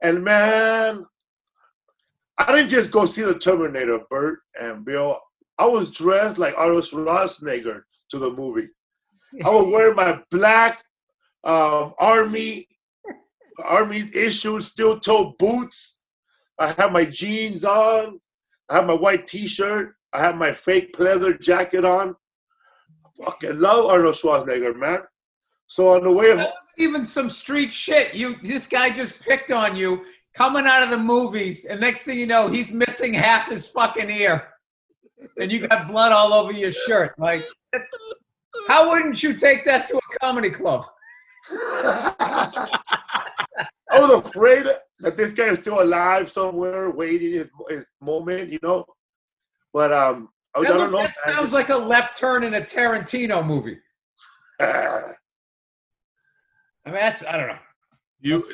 And man, I didn't just go see the Terminator, Bert and Bill. I was dressed like Arnold Schwarzenegger to the movie. I was wearing my black army issued steel-toe boots. I had my jeans on. I had my white T-shirt. I had my fake leather jacket on. I fucking love Arnold Schwarzenegger, man. So on the way home, even some street shit. This guy just picked on you coming out of the movies, and next thing you know, he's missing half his fucking ear, and you got blood all over your shirt. Like, how wouldn't you take that to a comedy club? I was afraid that this guy is still alive somewhere, waiting his moment, you know. But I don't know. That sounds like a left turn in a Tarantino movie. I mean, I don't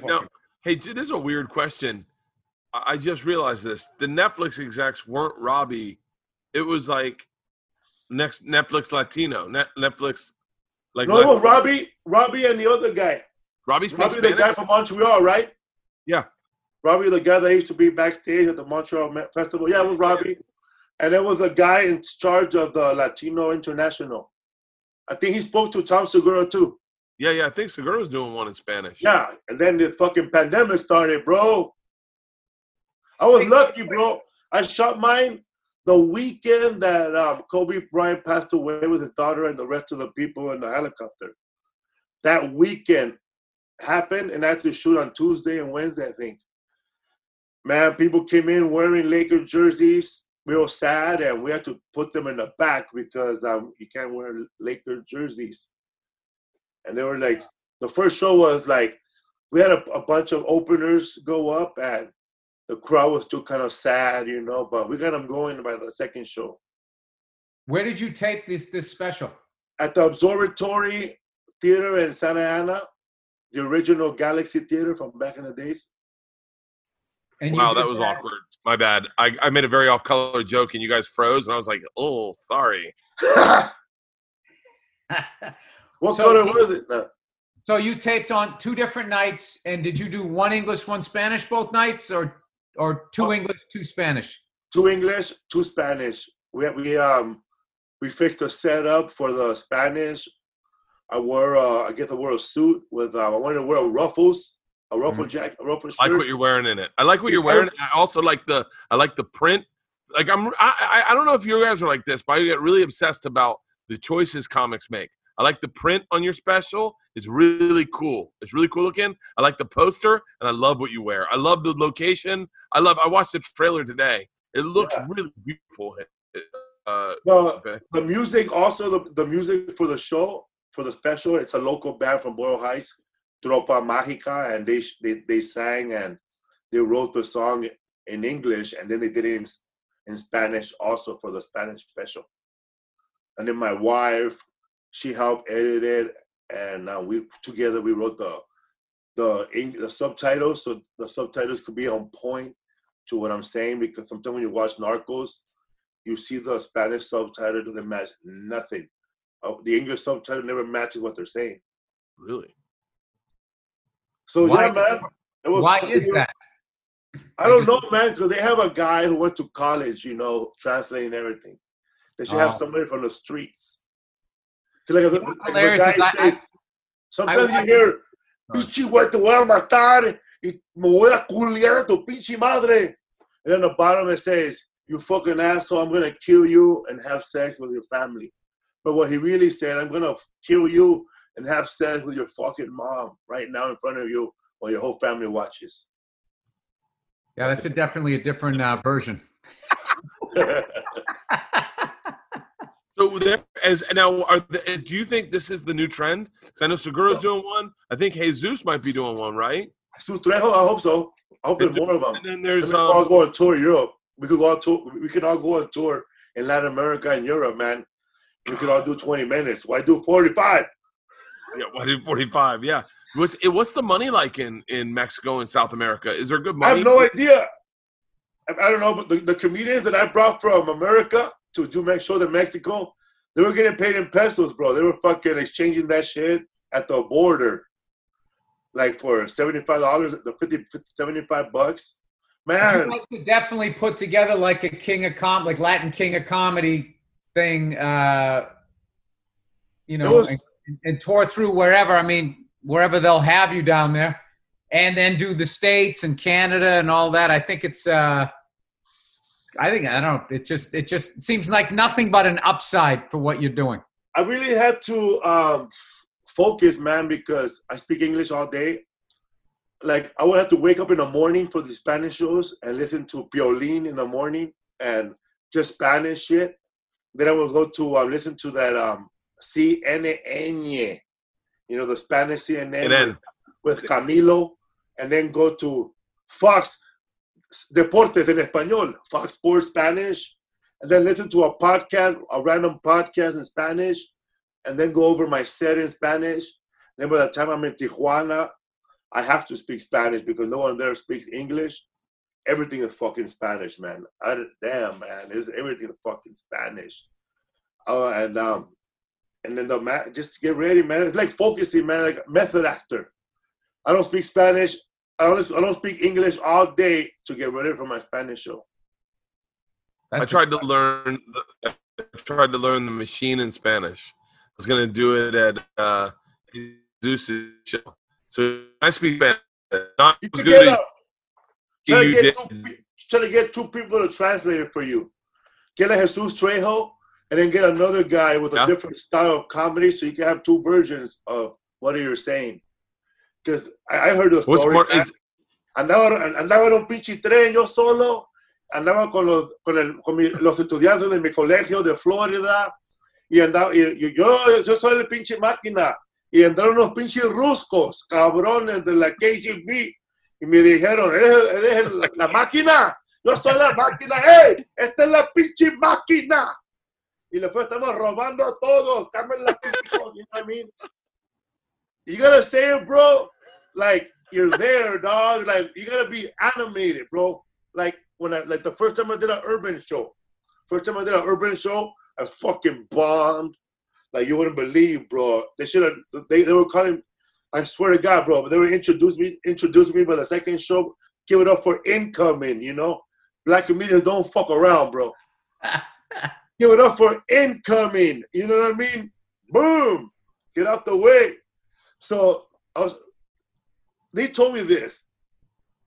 know. Hey, this is a weird question. I just realized this. The Netflix execs weren't Robbie. It was like next Netflix Latino. Netflix. Like no, it was Robbie and the other guy. Robbie the guy from Montreal, right? Yeah. Robbie, the guy that used to be backstage at the Montreal Festival. Yeah, it was Robbie. And there was a guy in charge of the Latino International. I think he spoke to Tom Segura too. Yeah. I think Segura's doing one in Spanish. Yeah, and then the fucking pandemic started, bro. I was lucky, bro. I shot mine the weekend that Kobe Bryant passed away with his daughter and the rest of the people in the helicopter. That weekend happened, and I had to shoot on Tuesday and Wednesday, I think. Man, people came in wearing Lakers jerseys, real sad, and we had to put them in the back because you can't wear Lakers jerseys. And they were like, the first show was like, we had a bunch of openers go up, and the crowd was still kind of sad, you know, but we got them going by the second show. Where did you tape this special? At the Observatory Theater in Santa Ana, the original Galaxy Theater from back in the days. And wow, that was awkward. My bad. I made a very off-color joke, and you guys froze, and I was like, oh, sorry. What color was it? No. So you taped on 2 different nights, and did you do 1 English, 1 Spanish both nights, or 2 English, 2 Spanish? 2 English, 2 Spanish. We fixed the setup for the Spanish. I wore I wore a suit with I wanted to wear ruffles, a ruffle jacket, a ruffle shirt. I like what you're wearing in it. I like what you're wearing. I also like the print. Like I don't know if you guys are like this, but I get really obsessed about the choices comics make. I like the print on your special. It's really cool. It's really cool looking. I like the poster, and I love what you wear. I love the location. I watched the trailer today. It looks really beautiful. The music also, the music for the show, for the special, it's a local band from Boyle Heights, Tropa Mágica, and they sang and they wrote the song in English, and then they did it in Spanish also for the Spanish special. And then my wife, she helped edit it, and we wrote the subtitles, so the subtitles could be on point to what I'm saying, because sometimes when you watch Narcos, you see the Spanish subtitle doesn't match nothing. The English subtitle never matches what they're saying. Really? So yeah, man. Why is that? I don't know, man, because they have a guy who went to college, you know, translating everything. They should have somebody from the streets. Like sometimes you hear, "Pinche güey, te voy a matar y me voy a culiar a tu pinche madre." And then the bottom it says, "You fucking asshole, I'm gonna kill you and have sex with your family." But what he really said, "I'm gonna kill you and have sex with your fucking mom right now in front of you while your whole family watches." Yeah, that's definitely a different version. So do you think this is the new trend? Because I know Segura's doing one. I think Jesus might be doing one, right? Jesus Trejo, I hope so. I hope there's more of them. And then there's we all go on tour Europe. We could all go on tour in Latin America and Europe, man. We could all do 20 minutes. Why do 45? Yeah, why do 45? Yeah. What's the money like in Mexico and South America? Is there good money? I have no idea. I don't know, but the comedians that I brought from America to do shows in Mexico, they were getting paid in pesos, bro. They were fucking exchanging that shit at the border. Like for $75, the 75 bucks. Man. You guys could definitely put together like a like Latin King of Comedy thing, you know, and tour through wherever. I mean, wherever they'll have you down there, and then do the States and Canada and all that. I think it's, I don't know. It just seems like nothing but an upside for what you're doing. I really had to focus, man, because I speak English all day. Like, I would have to wake up in the morning for the Spanish shows and listen to Piolín in the morning and just Spanish shit. Then I would go to listen to that CNN, you know, the Spanish CNN with Camilo, and then go to Fox Deportes en Español, Fox Sports Spanish, and then listen to a podcast, a random podcast in Spanish, and then go over my set in Spanish. Then by the time I'm in Tijuana, I have to speak Spanish because no one there speaks English. Everything is fucking Spanish, man. Damn, man, everything is fucking Spanish. And then just get ready, man. It's like focusing, man, like a method actor. I don't speak Spanish. I don't speak English all day to get ready for my Spanish show. I tried to learn the machine in Spanish. I was gonna do it at Jesus' show. So I speak Spanish. Not You as could good get as try you did. to get two people to translate it for you. Get a Jesus Trejo, and then get another guy with a different style of comedy, so you can have two versions of what you're saying. Because I heard the story. More, andaba en un pinche tren yo solo, andaba con los estudiantes de mi colegio de Florida, y andaba, yo soy el pinche máquina, y entraron unos pinches ruscos, cabrones de la KGB, y me dijeron, ¿eres la máquina? Yo soy la máquina, ¡hey! ¡Esta es la pinche máquina! Y después estamos robando a todos, cambien la pinche cosa, you know what I mean? You gotta say it, bro, like you're there, dog. Like you gotta be animated, bro. Like the first time I did an urban show. I fucking bombed. Like you wouldn't believe, bro. They should have. They were calling. I swear to God, bro. But they were introducing me by the second show. Give it up for incoming. You know, black comedians don't fuck around, bro. Give it up for incoming. You know what I mean? Boom. Get out the way. So they told me this.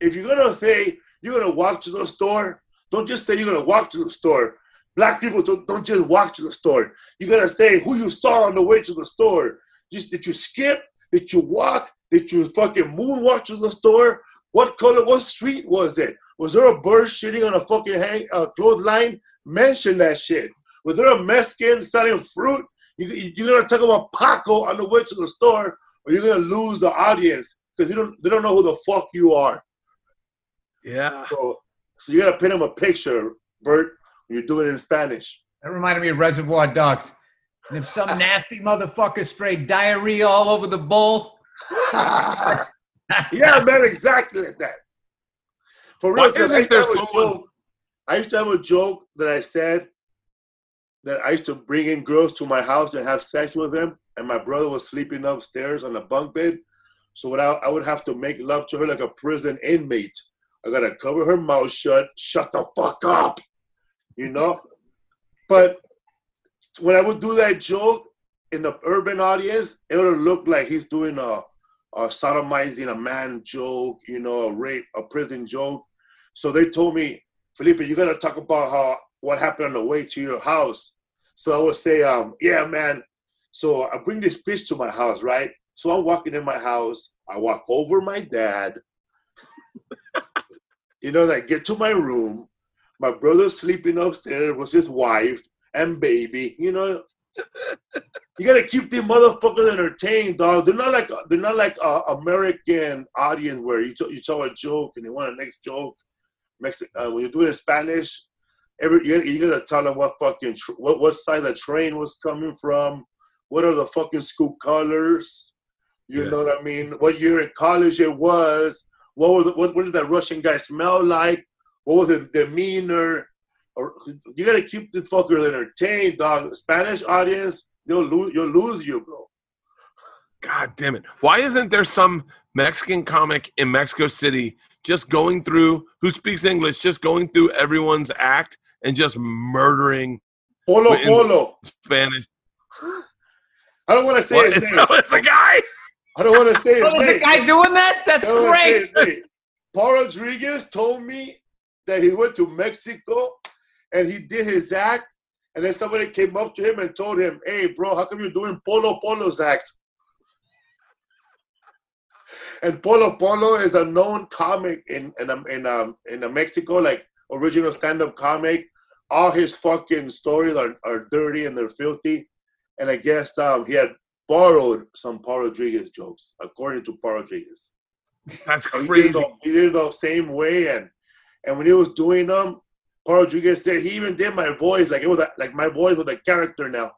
If you're going to say you're going to walk to the store, don't just say you're going to walk to the store. Black people don't just walk to the store. You got to say who you saw on the way to the store. Did you skip? Did you walk? Did you fucking moonwalk to the store? What color, what street was it? Was there a bird shitting on a fucking clothesline? Mention that shit. Was there a Mexican selling fruit? You're going to talk about Paco on the way to the store, or you're going to lose the audience because they don't know who the fuck you are. Yeah. So you got to paint them a picture, Bert, when you're doing it in Spanish. That reminded me of Reservoir Dogs. And if some nasty motherfucker sprayed diarrhea all over the bowl. Yeah, man, exactly like that. For real, I used to have a joke that I said that I used to bring in girls to my house and have sex with them, and my brother was sleeping upstairs on a bunk bed. So I would have to make love to her like a prison inmate. I gotta cover her mouth shut the fuck up, you know? But when I would do that joke in the urban audience, it would look like he's doing a sodomizing a man joke, you know, a prison joke. So they told me, Felipe, you gotta talk about what happened on the way to your house. So I would say, yeah, man. So I bring this bitch to my house, right? So I'm walking in my house. I walk over my dad. You know, I get to my room. My brother's sleeping upstairs with his wife and baby. You know, you gotta keep the motherfuckers entertained, dog. They're not like American audience where you tell a joke and they want a next joke. When you do it in Spanish, you gotta tell them what fucking what side the train was coming from. What are the fucking school colors? You know what I mean? What year in college it was? What did that Russian guy smell like? What was his demeanor? Or you gotta keep the fuckers entertained, dog. Spanish audience, you'll lose you, bro. God damn it! Why isn't there some Mexican comic in Mexico City just going through who speaks English, just going through everyone's act and just murdering Polo Spanish? I don't want to say his name. It's a guy. I don't want to say his name. Is the guy doing that? That's great. Paul Rodriguez told me that he went to Mexico and he did his act, and then somebody came up to him and told him, "Hey, bro, how come you're doing Polo's act?" And Polo is a known comic in Mexico, like original stand-up comic. All his fucking stories are dirty and they're filthy. And I guess he had borrowed some Paul Rodriguez jokes, according to Paul Rodriguez. That's crazy. He did it the same way, and when he was doing them, Paul Rodriguez said he even did my voice like it was like my voice was a character now.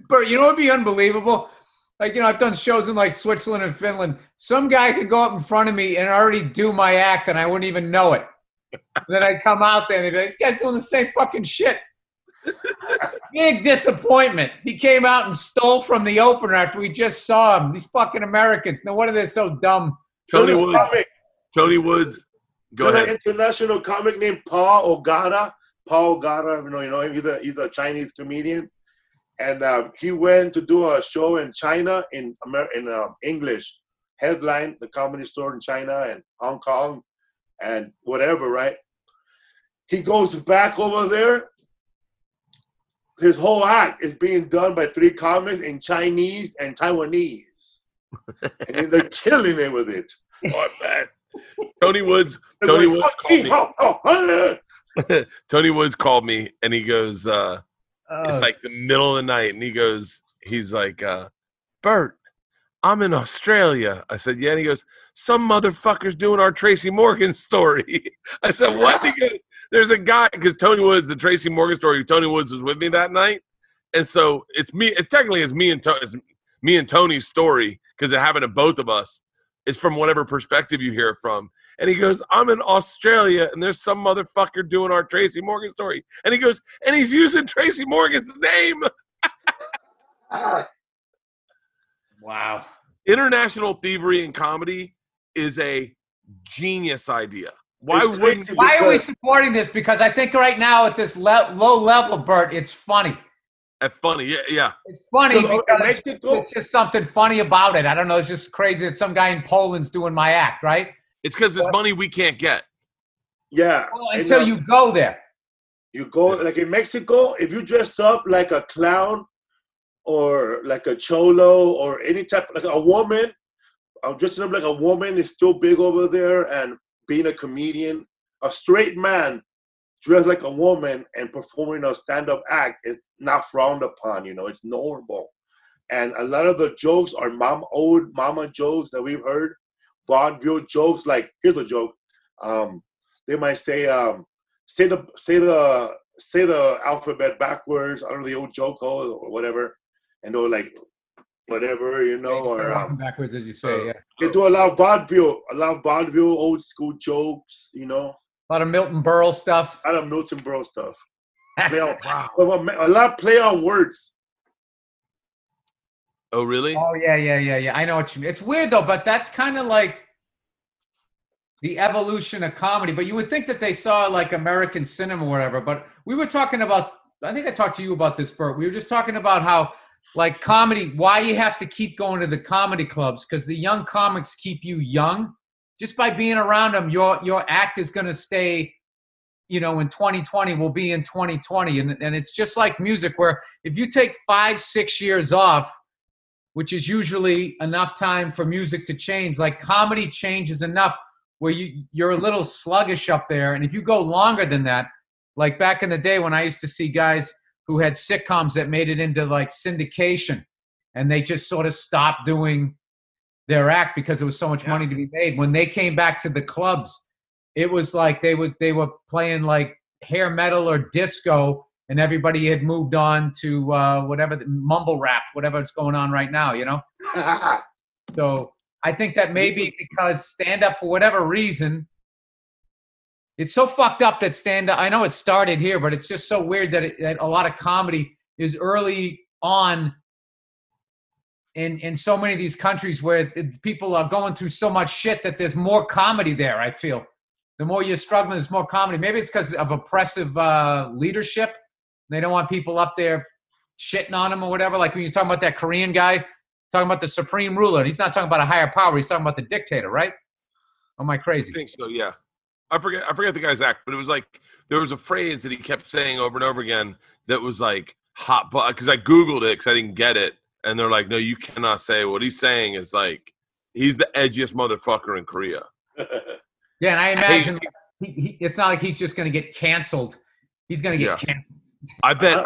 Bert, you know what would be unbelievable? Like, you know, I've done shows in like Switzerland and Finland. Some guy could go up in front of me and already do my act, and I wouldn't even know it. Then I'd come out there and they'd be like, "This guy's doing the same fucking shit." Big disappointment. He came out and stole from the opener after we just saw him. These fucking Americans. No wonder they're so dumb. Tony Woods. Go ahead. There's an international comic named Paul Ogata. You know him. He's a Chinese comedian, And he went to do a show in China in English, headline the Comedy Store in China and Hong Kong and whatever, right? He goes back over there. His whole act is being done by 3 comics in Chinese and Taiwanese. And they're killing it with it. Oh, man. Tony Woods called me. Tony Woods called me and he goes, it's like the middle of the night, and he's like, Bert, I'm in Australia. I said, yeah. And he goes, some motherfucker's doing our Tracy Morgan story. I said, what? He goes, there's a guy, because Tony Woods, the Tracy Morgan story, Tony Woods was with me that night. And so it's me, it's me and Tony's story, because it happened to both of us. It's from whatever perspective you hear it from. And he goes, I'm in Australia, and there's some motherfucker doing our Tracy Morgan story. And he goes, and he's using Tracy Morgan's name. Wow. International thievery in comedy is a genius idea. Why are we supporting this? Because I think right now at this low level, Bert, it's funny. Funny, yeah. It's funny because it's just something funny about it. I don't know. It's just crazy that some guy in Poland's doing my act, right? It's because it's money we can't get. Yeah. Well, until you go there. You go, like in Mexico, if you dress up like a clown or like a cholo or any type, like a woman, dressing up like a woman is still big over there, and being a comedian, a straight man dressed like a woman and performing a stand-up act is not frowned upon, it's normal. And a lot of the jokes are old mama jokes that we've heard, vaudeville jokes. Like, here's a joke. They might say the alphabet backwards, out of the old joke or whatever, and they're like, whatever, or backwards, as you say. Yeah, they do a lot of vaudeville, old school jokes, A lot of Milton Berle stuff. A lot of play on words. Oh, really? Oh, yeah. I know what you mean. It's weird, though, but that's kind of like the evolution of comedy. But you would think that they saw, like, American cinema or whatever. But we were talking about, I think I talked to you about this, Bert. We were just talking about how, like, comedy, why you have to keep going to the comedy clubs, because the young comics keep you young. Just by being around them, your act is going to stay, in 2020 will be in 2020. And it's just like music, where if you take 5-6 years off, which is usually enough time for music to change, like comedy changes enough where you're a little sluggish up there. And if you go longer than that, like back in the day when I used to see guys who had sitcoms that made it into like syndication, and they just sort of stopped doing their act because there was so much money to be made. When they came back to the clubs, it was like they were playing like hair metal or disco, and everybody had moved on to whatever, mumble rap, whatever's going on right now, So I think that maybe because stand-up, for whatever reason, it's so fucked up that stand-up, I know it started here, but it's just so weird that a lot of comedy is early on in so many of these countries where people are going through so much shit that there's more comedy there, I feel. The more you're struggling, there's more comedy. Maybe it's because of oppressive leadership. They don't want people up there shitting on them or whatever. Like when you're talking about that Korean guy, talking about the supreme ruler. He's not talking about a higher power. He's talking about the dictator, right? Or am I crazy? I think so, yeah. I forget the guy's act, but it was like there was a phrase that he kept saying over and over again that was like hot, because I Googled it because I didn't get it. And they're like, no, you cannot say what he's saying is like, he's the edgiest motherfucker in Korea. Yeah, and I imagine it's not like he's just going to get canceled. He's going to get canceled. I bet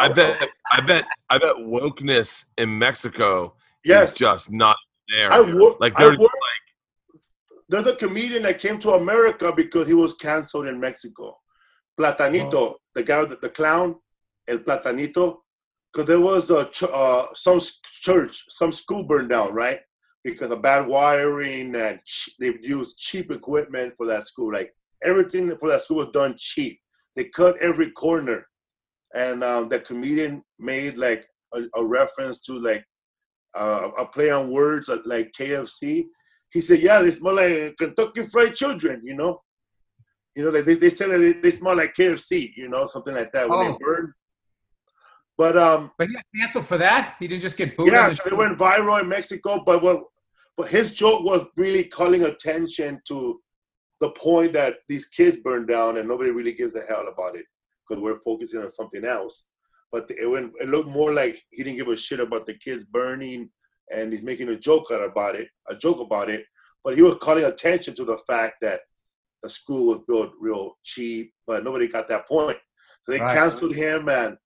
wokeness in Mexico is just not there. There's a comedian that came to America because he was canceled in Mexico. Platanito, the guy, the clown, El Platanito, because there was some church, some school burned down, right? Because of bad wiring, and they used cheap equipment for that school. Like everything for that school was done cheap. They cut every corner, and the comedian made like a reference to like a play on words like KFC. He said, "Yeah, they smell like Kentucky Fried Children," like they said that they smell like KFC, something like that when they burn. But But he got canceled for that. He didn't just get booed. yeah, On the they went viral in Mexico. But his joke was really calling attention to the point that these kids burned down and nobody really gives a hell about it because we're focusing on something else. But it looked more like he didn't give a shit about the kids burning, and he's making a joke about it. But he was calling attention to the fact that the school was built real cheap, but nobody got that point. So they canceled him, and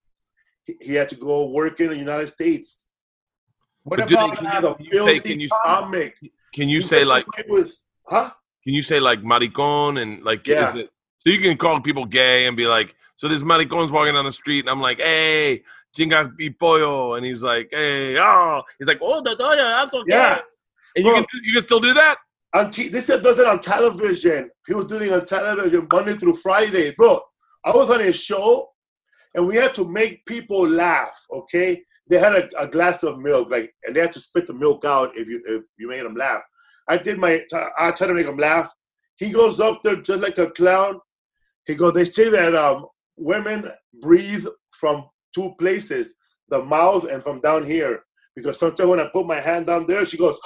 he had to go work in the United States. What about Can you say like maricon and like is it so you can call people gay and be like, so this maricon's walking down the street and I'm like, hey, chinga y pollo, and he's like, hey, oh, he's like, oh, I'm so gay. And you can still do that? This does it on television. He was doing it on television Monday through Friday. Bro, I was on his show and we had to make people laugh, okay? They had a glass of milk, and they had to spit the milk out if you made them laugh. I tried to make him laugh. He goes up there just like a clown. They say that women breathe from two places, the mouth and from down here. Because sometimes when I put my hand down there, she goes,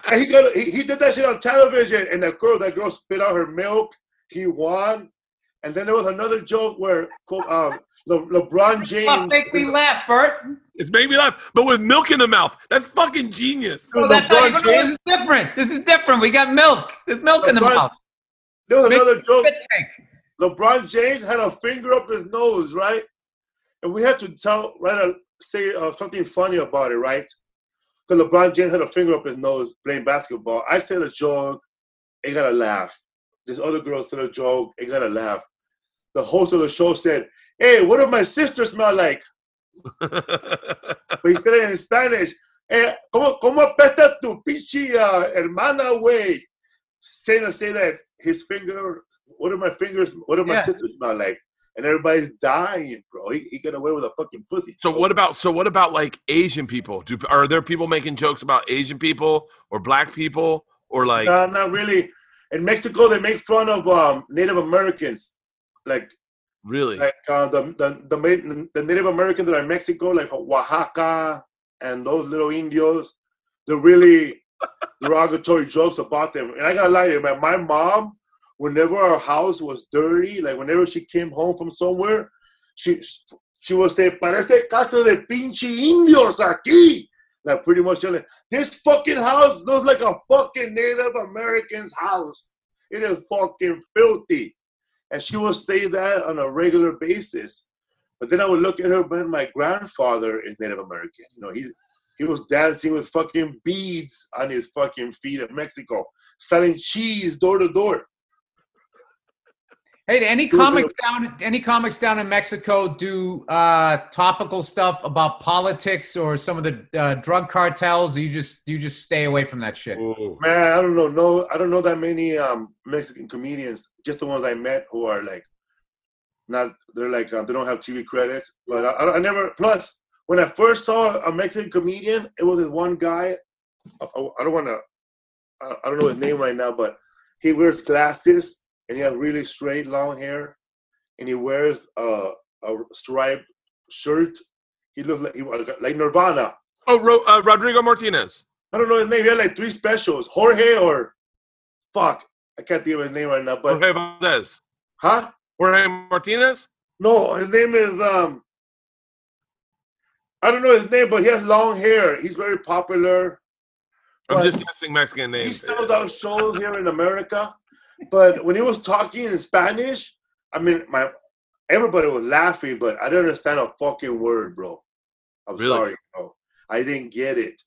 and he did that shit on television, and that girl spit out her milk. He won. And then there was another joke where LeBron James. Make me laugh, Bert. It's making me laugh, but with milk in the mouth. That's fucking genius. Oh, that's how you know this is different. This is different. We got milk. There's milk in the mouth. There was another joke. LeBron James had a finger up his nose, right? And we had to say something funny about it, right? Because LeBron James had a finger up his nose playing basketball. I said a joke, they got a laugh. This other girl said a joke, they got a laugh. The host of the show said, hey, what do my sisters smell like? But he said it in Spanish. Hey, ¿cómo apesta tu pinche hermana, güey? Say that his finger, what do my sisters smell like? And everybody's dying, bro. He got away with a fucking pussy. So what about like Asian people? Are there people making jokes about Asian people or black people or like? Not really. In Mexico, they make fun of Native Americans, like. Really? Like the Native Americans that are in Mexico, like Oaxaca and those little Indios, they're really derogatory jokes about them. And I gotta lie to you, man, my mom, whenever our house was dirty, like whenever she came home from somewhere, she would say, "Parece casa de pinche indios aquí." Like pretty much yelling, this fucking house looks like a fucking Native American's house. It is fucking filthy. And she would say that on a regular basis. But then I would look at her, man, my grandfather is Native American. You know, he was dancing with fucking beads on his fucking feet in Mexico, selling cheese door to door. Hey, any comics down in Mexico do topical stuff about politics or some of the drug cartels? Or you just stay away from that shit? Ooh. Man, I don't know. No, I don't know that many Mexican comedians. Just the ones I met who are like, not. They're like they don't have TV credits. But I never. Plus, when I first saw a Mexican comedian, it was this one guy. I don't know his name right now, but he wears glasses. And he has really straight, long hair, and he wears a striped shirt. He looks like Nirvana. Oh, Rodrigo Martinez. I don't know his name. He had like 3 specials. Jorge or fuck, I can't think of his name right now. But Jorge Valdez. Huh? Jorge Martinez? No, his name is I don't know his name, but he has long hair. He's very popular. I'm just guessing Mexican names. He sells out shows here in America. But when he was talking in Spanish, I mean, everybody was laughing, but I didn't understand a fucking word, bro. I'm sorry, bro. I didn't get it.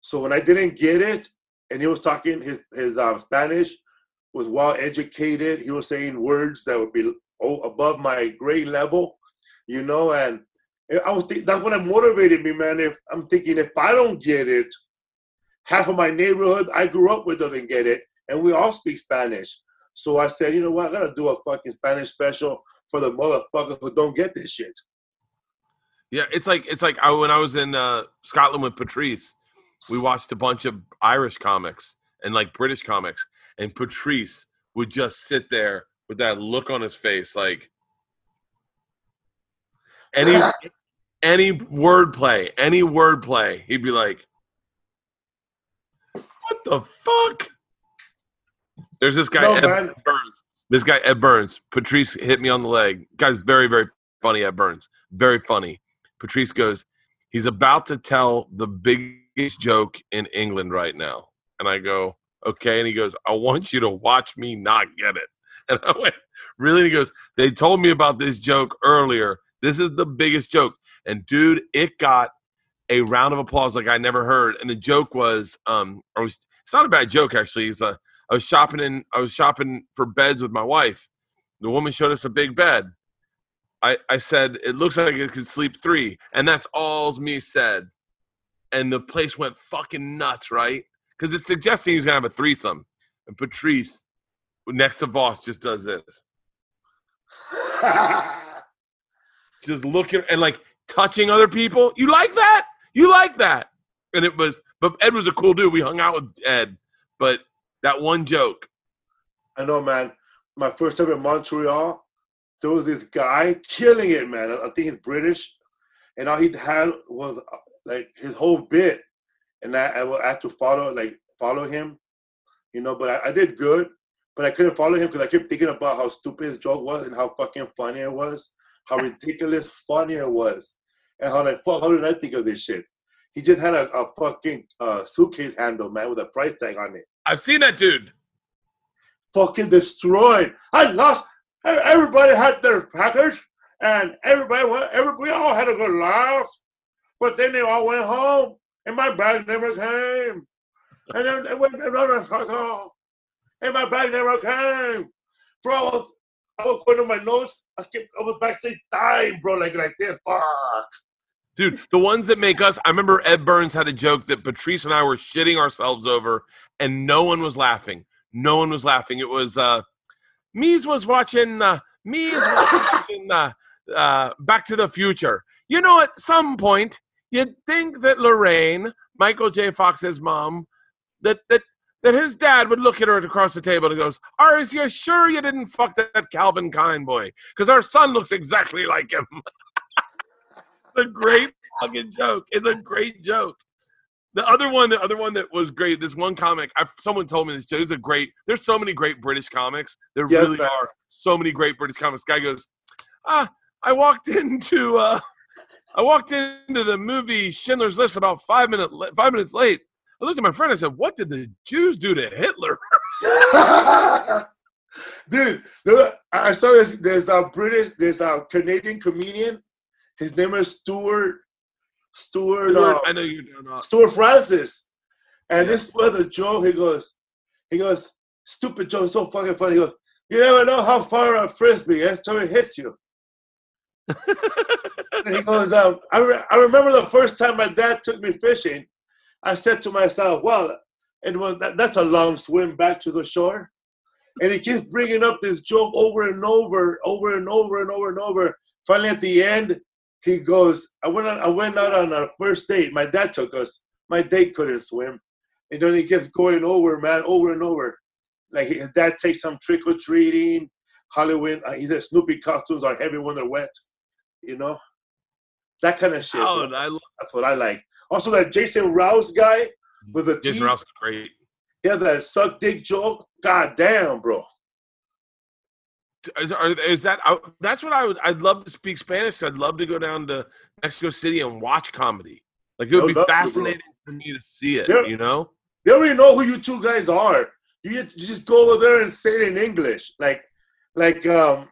So when I didn't get it, and he was talking, his Spanish was well educated. He was saying words that would be above my grade level, you know. And that's what motivated me, man. If I don't get it, half of my neighborhood I grew up with doesn't get it. And we all speak Spanish. So I said, you know what? I got to do a fucking Spanish special for the motherfuckers who don't get this shit. Yeah, it's like when I was in Scotland with Patrice, we watched a bunch of Irish comics and like British comics. And Patrice would just sit there with that look on his face like, any wordplay, he'd be like, "What the fuck?" There's this guy Ed Burns. This guy Ed Burns. Patrice hit me on the leg. Guy's very, very funny. Ed Burns, very funny. Patrice goes, "He's about to tell the biggest joke in England right now," and I go, "Okay," and he goes, "I want you to watch me not get it." And I went, "Really?" And he goes, "They told me about this joke earlier. This is the biggest joke." And dude, it got a round of applause like I never heard. And the joke was, it's not a bad joke actually. I was shopping for beds with my wife. The woman showed us a big bed. I said, "It looks like it could sleep 3." And that's all me said. And the place went fucking nuts, right? Because it's suggesting he's going to have a threesome. And Patrice, next to Voss, just does this. Just looking and like touching other people. You like that? You like that? And but Ed was a cool dude. We hung out with Ed. But that one joke. I know, man. My first time in Montreal, there was this guy killing it, man. I think he's British. And all he had was like his whole bit. And I had to follow him, but I did good. But I couldn't follow him because I kept thinking about how stupid his joke was and how fucking funny it was, how ridiculous funny it was, and how like, fuck, how did I think of this shit? He just had a fucking suitcase handle, man, with a price tag on it. I've seen that dude. Fucking destroyed. I lost. Everybody had their package, and we all had a good laugh. But then they all went home, and my bag never came. And then it went another circle. And my bag never came. Bro, I was going to my nose. I was backstage dying, bro, like this. Fuck. Dude, the ones that make us, I remember Ed Burns had a joke that Patrice and I were shitting ourselves over, and no one was laughing. No one was laughing. It was, Mies was watching Back to the Future. At some point, you'd think that Lorraine, Michael J. Fox's mom, that his dad would look at her across the table and goes, "Are you sure you didn't fuck that Calvin Klein boy? Because our son looks exactly like him." It's a great fucking joke. It's a great joke. The other one that was great, this one comic, someone told me this joke. There's so many great British comics. There really are so many great British comics. Guy goes, I walked into the movie Schindler's List about 5 minutes late. I looked at my friend and I said, "What did the Jews do to Hitler?" Dude, I saw this. There's a Canadian comedian. His name is Stuart. I know you do not. Stuart Francis. And this brother Joe, he goes, "Stupid Joe, so fucking funny." He goes, "You never know how far a frisbee is till it hits you." And he goes, I remember the first time my dad took me fishing. I said to myself, "Well, that's a long swim back to the shore." And he keeps bringing up this joke over and over. Finally, at the end, he goes, I went out on a first date. My dad took us. My date couldn't swim. And then he kept going over and over. Like his dad takes some trick-or-treating, Halloween. He said Snoopy costumes are heavy when they're wet. That kind of shit. Oh, that's what I like. Also, that Jason Rouse guy with the teeth. Jason Rouse is great. Yeah, that suck dick joke. God damn, bro. Is that? That's what I'd love to speak Spanish. I'd love to go down to Mexico City and watch comedy. Like it would be fascinating for me to see it. They already know who you two guys are. You just go over there and say it in English. Like they know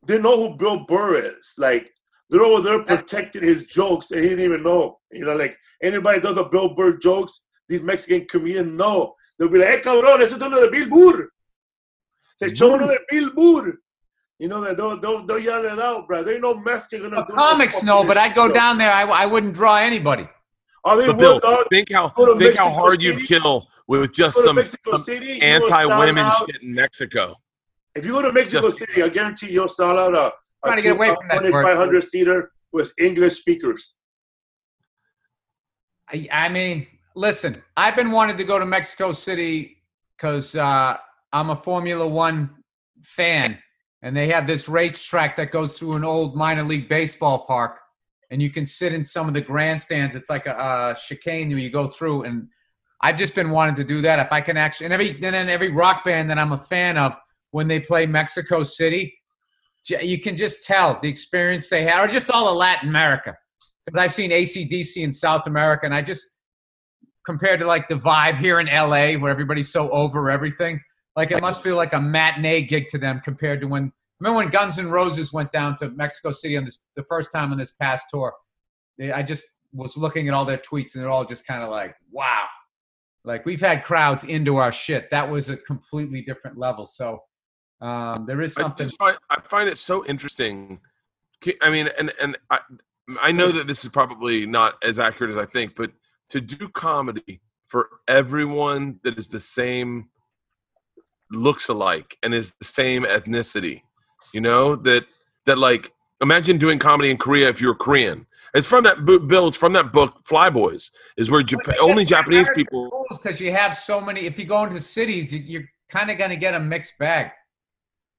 who Bill Burr is. Like they're over there protecting his jokes, and he didn't even know. Like anybody does a Bill Burr jokes, these Mexican comedians know. They'll be like, "Hey, cabrón, ese es uno de Bill Burr. Se echó uno de Bill Burr." They'll yell it out, bro. There ain't no Mexican gonna do comics know, but I'd go down there. I wouldn't draw anybody. But Bill, think how hard you'd kill with just some anti-women shit in Mexico. If you go to Mexico City, I guarantee you'll sell out a trying to get away from that 2,500 seater with English speakers. I mean, listen, I've been wanting to go to Mexico City because I'm a Formula One fan, and they have this racetrack that goes through an old minor league baseball park, and you can sit in some of the grandstands. It's like a chicane where you go through, and I've just been wanting to do that. If I can actually, and then every rock band that I'm a fan of, when they play Mexico City, you can just tell the experience they had, or just all of Latin America. Because I've seen AC/DC in South America, and I just, compared to like the vibe here in LA where everybody's so over everything, like it must feel like a matinee gig to them compared to remember when Guns N' Roses went down to Mexico City on the first time on this past tour. I just was looking at all their tweets, and they're all just kind of like, wow. Like, we've had crowds into our shit. That was a completely different level. So there is something. I find it so interesting. I mean, and I know that this is probably not as accurate as I think, but to do comedy for everyone that is the same, looks alike, and is the same ethnicity, you know, that like, imagine doing comedy in Korea if you're Korean. It's from that Bill. It's from that book, Flyboys, is where only Japanese people. Because you have so many. If you go into cities, you're kind of going to get a mixed bag.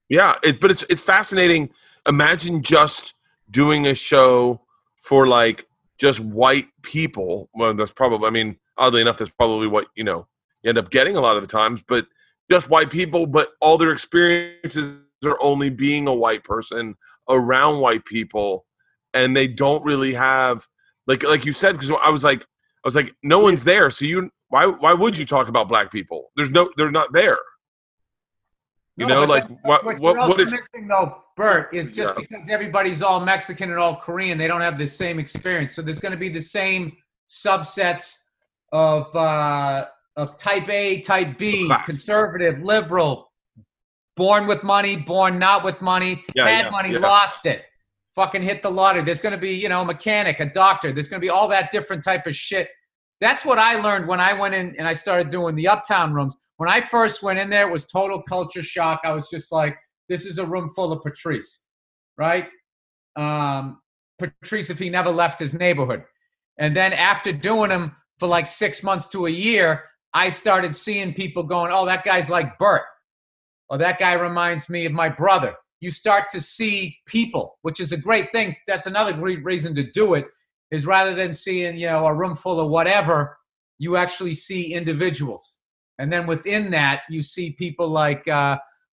Yeah, but it's fascinating. Imagine just doing a show for like just white people. Well, that's probably. I mean, oddly enough, that's probably what you end up getting a lot of the times. But just white people, but all their experiences are only being a white person around white people. And they don't really have, like you said, because I was like, no one's there. So why would you talk about black people? They're not there. What's missing though, Bert, is just because everybody's all Mexican and all Korean, they don't have the same experience. So there's going to be the same subsets of type A, type B, conservative, liberal, born with money, born not with money, had money, lost it. Fucking hit the lottery. There's going to be, a mechanic, a doctor. There's going to be all that different type of shit. That's what I learned when I went in and I started doing the Uptown rooms. When I first went in there, it was total culture shock. I was just like, this is a room full of Patrice, right? Patrice, if he never left his neighborhood. And then after doing them for like 6 months to a year, I started seeing people going, oh, that guy's like Bert. Or that guy reminds me of my brother. You start to see people, which is a great thing. That's another great reason to do it, is rather than seeing, a room full of whatever, you actually see individuals. And then within that, you see people like,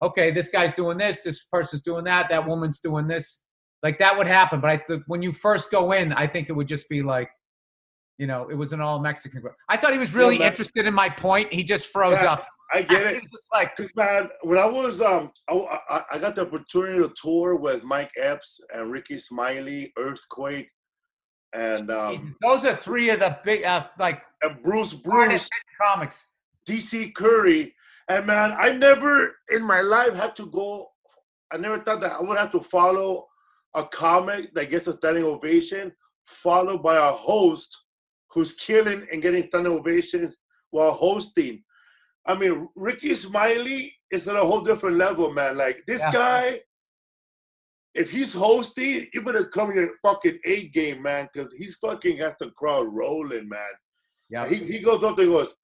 okay, this guy's doing this person's doing that woman's doing this. Like, that would happen. But when you first go in, I think it would just be like, it was an all Mexican group. I thought he was really interested in my point. He just froze up. I get it. It's just like, man, when I was I got the opportunity to tour with Mike Epps and Ricky Smiley, Earthquake, and those are three of the big and Bruce comics. DC Curry, and man, I never in my life had to go. I never thought that I would have to follow a comic that gets a standing ovation, followed by a host who's killing and getting standing ovations while hosting. I mean, Ricky Smiley is at a whole different level, man. Like, this guy, if he's hosting, you better come in your fucking A game, man, because he's fucking has the crowd rolling, man. Yeah. He goes up there and goes,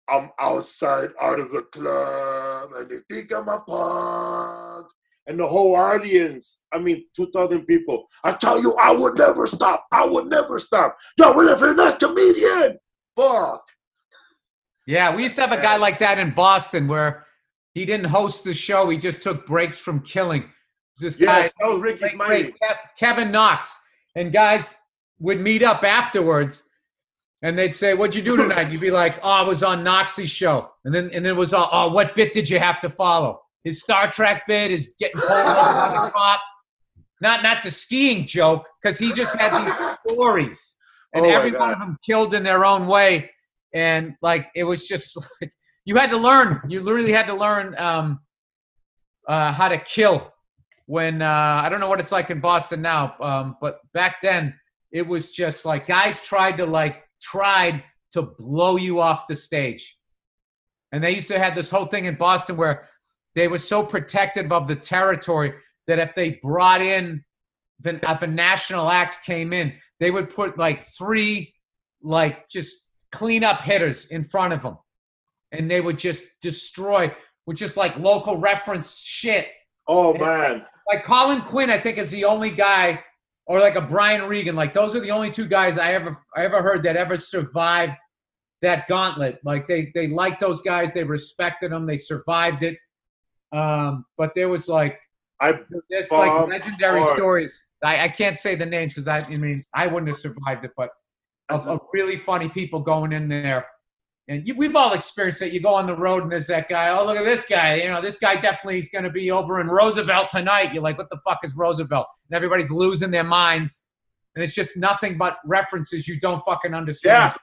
I'm outside out of the club, and they think I'm a punk. And the whole audience, 2,000 people. I tell you, I would never stop. I would never stop. Yo, what if you're not comedian? Fuck. Yeah, we used to have a guy like that in Boston where he didn't host the show. He just took breaks from killing. This guy, that was Ricky Smiley. Kevin Knox. And guys would meet up afterwards and they'd say, what'd you do tonight? You'd be like, oh, I was on Knox's show. And then it was, oh, what bit did you have to follow? His Star Trek bit is getting pulled over on the cop. Not the skiing joke, because he just had these stories. And every one of them killed in their own way. And it was just like, you had to learn. You literally had to learn how to kill. When I don't know what it's like in Boston now, but back then it was just like guys tried to blow you off the stage. And they used to have this whole thing in Boston where they were so protective of the territory that if they brought in, if a national act came in, they would put 3 just cleanup hitters in front of them. And they would just destroy with just local reference shit. Oh man. Like Colin Quinn, I think is the only guy, or like a Brian Regan. Like those are the only two guys I ever heard that ever survived that gauntlet. Like they liked those guys, they respected them, they survived it. But there was like there's like legendary stories. I can't say the names because I mean I wouldn't have survived it, but of really funny people going in there. And we've all experienced it. You go on the road and there's that guy. Oh, look at this guy. You know, this guy definitely is going to be over in Roosevelt tonight. You're like, what the fuck is Roosevelt? And everybody's losing their minds. And it's just nothing but references you don't fucking understand. Yeah.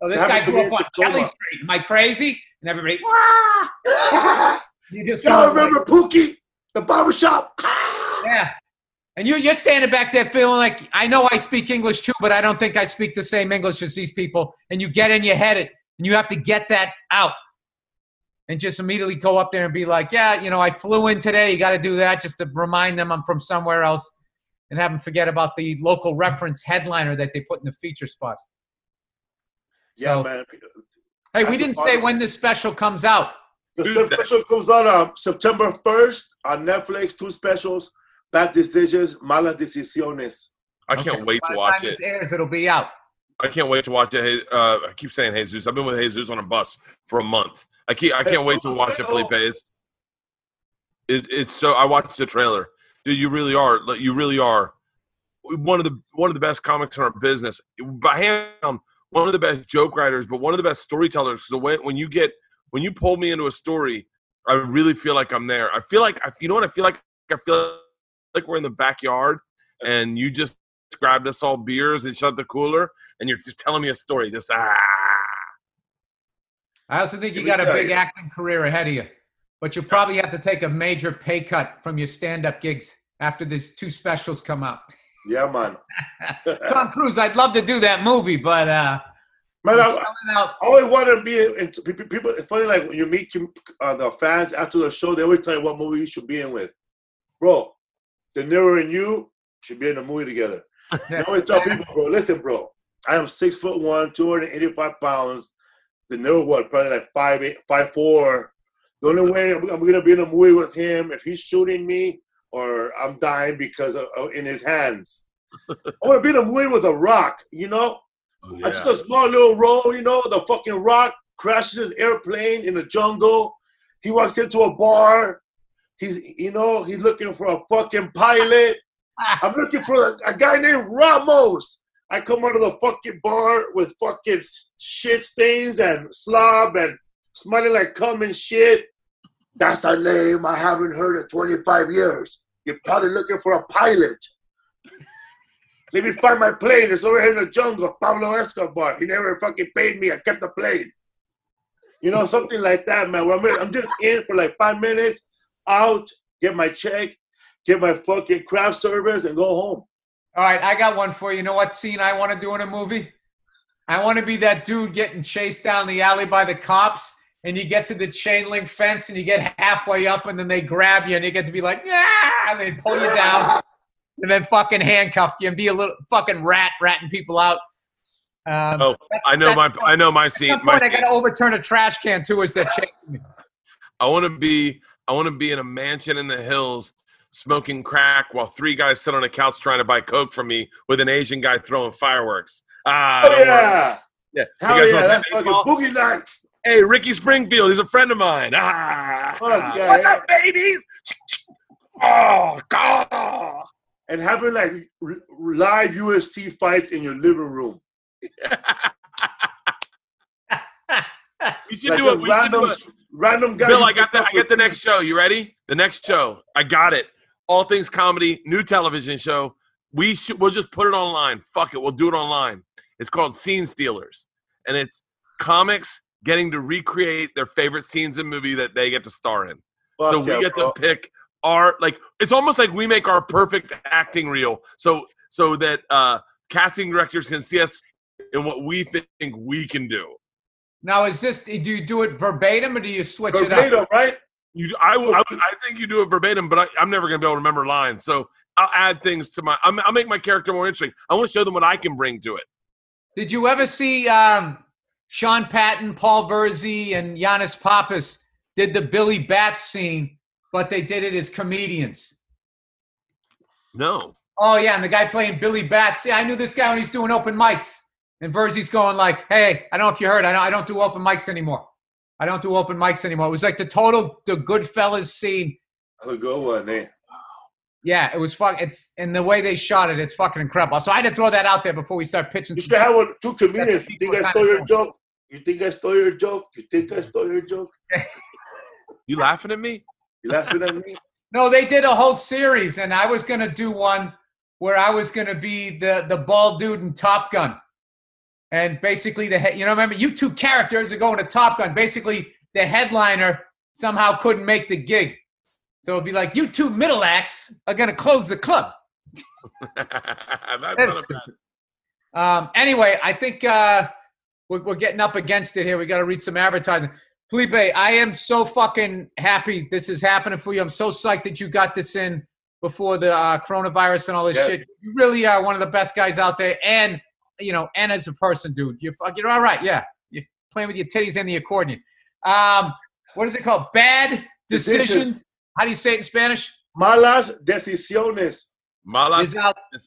Oh, this guy grew up on Kelly Street. Am I crazy? And everybody, wah! You just y'all remember Pookie, the barbershop? Yeah. And you're standing back there feeling like, I know I speak English too, but I don't think I speak the same English as these people. And you get in your head and you have to get that out and just immediately go up there and be like, yeah, you know, I flew in today. You got to do that just to remind them I'm from somewhere else and have them forget about the local reference headliner that they put in the feature spot. Yeah, so, man. Hey, we didn't say when this special comes out. The special comes out on September 1st on Netflix. 2 specials. Bad Decisions, Malas Decisiones. I can't wait to watch it. By the time this airs, it'll be out. I can't wait to watch it. I keep saying Jesus. I've been with Jesus on a bus for a month. I can't wait to watch it, Felipe. It's so. I watched the trailer. Dude, you really are. You really are one of the best comics in our business. By hand, one of the best joke writers, but one of the best storytellers. So when you pull me into a story, I really feel like I'm there. I feel like you know what I feel like. I feel like we're in the backyard, and you just grabbed us all beers and shut the cooler, and you're just telling me a story. Just I also think you got a big acting career ahead of you, but you'll probably have to take a major pay cut from your stand-up gigs after these 2 specials come out. Yeah, man. Tom Cruise, I'd love to do that movie, but man, I always want to be in people. It's funny, like when you meet the fans after the show, they always tell you what movie you should be in with. Bro, De Niro and you should be in a movie together. I always tell people, bro, listen, bro, I am 6'1", 285 pounds. De Niro, what, probably like 5'8", 5'4". The only way I'm gonna be in a movie with him if he's shooting me or I'm dying because of in his hands. I want to be in a movie with a Rock, you know? Oh, yeah. Just a small little role, you know? The fucking Rock crashes his airplane in the jungle. He walks into a bar. He's looking for a fucking pilot. I'm looking for a guy named Ramos. I come out of the fucking bar with fucking shit stains and slob and smelling like cum and shit. That's a name I haven't heard in 25 years. You're probably looking for a pilot. Let me find my plane. It's over here in the jungle. Pablo Escobar. He never fucking paid me. I kept the plane. You know, something like that, man. I'm just in for like 5 minutes, out, get my check, get my fucking craft service, and go home. All right, I got one for you. You know what scene I want to do in a movie? I want to be that dude getting chased down the alley by the cops, and you get to the chain link fence, and you get halfway up, and then they grab you, and you get to be like, yeah, and they pull you down, and then fucking handcuff you, and be a little fucking ratting people out. I know my scene. At some point, I got to overturn a trash can too as they're chasing me. I want to be in a mansion in the hills, smoking crack while 3 guys sit on a couch trying to buy coke from me with an Asian guy throwing fireworks. Yeah. Hell yeah, that's fucking boogie nights. Hey, Ricky Springfield, he's a friend of mine. What's up, babies? Oh, God. And having like live UFC fights in your living room. You should do it. Random guy. Bill, I got the next show. You ready? The next show. I got it. All Things Comedy, new television show. We'll just put it online. Fuck it. We'll do it online. It's called Scene Stealers. And it's comics getting to recreate their favorite scenes in a movie that they get to star in. So we get to pick it's almost like we make our perfect acting reel so that casting directors can see us in what we think we can do. Now, do you do it verbatim or do you switch it up? Verbatim, right? I think you do it verbatim, but I'm never going to be able to remember lines. So I'll add things to I'll make my character more interesting. I want to show them what I can bring to it. Did you ever see Sean Patton, Paul Verzi, and Giannis Pappas did the Billy Bat scene but they did it as comedians. No. Oh, yeah, and the guy playing Billy Bats. Yeah, I knew this guy when he's doing open mics. And Verzi's going like, hey, I don't know if you heard, I don't do open mics anymore. I don't do open mics anymore. It was like the Goodfellas scene. A good one, eh? Yeah, it was and the way they shot it, it's fucking incredible. So I had to throw that out there before we start pitching. You should have two comedians. You think I stole your joke? You think I stole your joke? You think I stole your joke? You laughing at me? You laughing at me? No, they did a whole series, and I was going to do one where I was going to be the bald dude in Top Gun. And basically, remember, you two characters are going to Top Gun. Basically, the headliner somehow couldn't make the gig. So it'd be like, you two middle acts are going to close the club. That's not bad. Anyway, I think we're getting up against it here. We got to read some advertising. Felipe, I am so fucking happy this is happening for you. I'm so psyched that you got this in before the coronavirus and all this shit. You really are one of the best guys out there. And, and as a person, dude, you're all right. Yeah. You're playing with your titties and the accordion. What is it called? Bad decisions. How do you say it in Spanish? Malas decisiones. Malas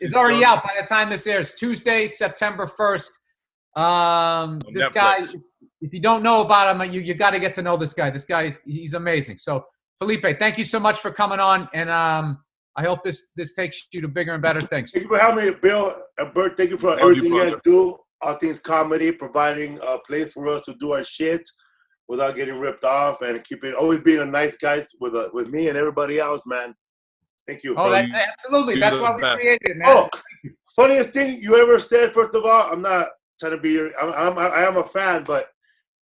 is already out by the time this airs. Tuesday, September 1st. This Netflix. guy, if you don't know about him, you got to get to know this guy. This guy, he's amazing. So, Felipe, thank you so much for coming on, and I hope this takes you to bigger and better things. Thank you for having me, Bill and Bert. Thank you for everything you guys do. All things comedy, providing a place for us to do our shit without getting ripped off, and always being a nice guy with me and everybody else, man. Thank you. Oh, absolutely. That's why we created it, man. Oh, funniest thing you ever said. First of all, I'm not trying to be. I am a fan, but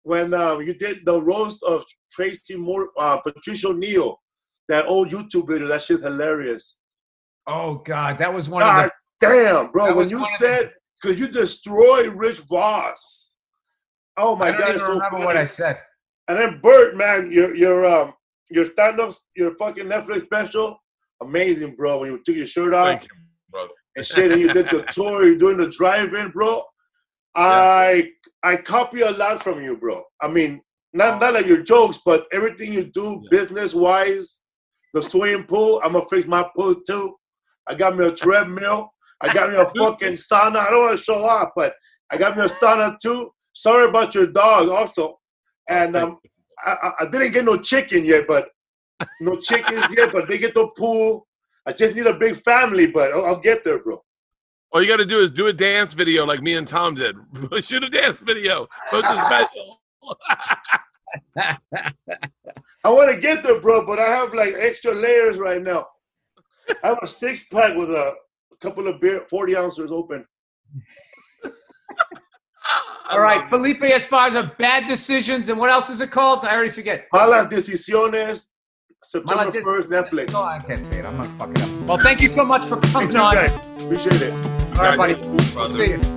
when you did the roast of Patricia O'Neal, that old YouTube video, that shit's hilarious. Oh God, that was one of the. Damn, bro! When you said, because you destroyed Rich Voss. Oh my God! I don't even remember what I said. And then Bert, man, your stand-ups, your fucking Netflix special, amazing, bro. When you took your shirt off. Thank you, brother. And shit, and you did the tour, you're doing the drive-in, bro. Yeah. I copy a lot from you, bro. I mean, not like your jokes, but everything you do business-wise. The swimming pool, I'm gonna fix my pool too. I got me a treadmill. I got me a fucking sauna. I don't want to show off, but I got me a sauna too. Sorry about your dog also. And I didn't get no chicken yet, but no chickens yet, but they get the pool. I just need a big family, but I'll get there, bro. All you got to do is do a dance video like me and Tom did. Shoot a dance video. Post a special. I want to get there, bro, but I have like extra layers right now. I have a 6-pack with a couple of beer, 40 ounces open. All right, Felipe Esparza, Bad Decisions, and what else is it called? I already forget. Malas Decisiones, September 1st, Netflix. No, I can't say it. I'm not fucking up. Well, thank you so much for coming on. Appreciate it. All right, buddy. We'll see you.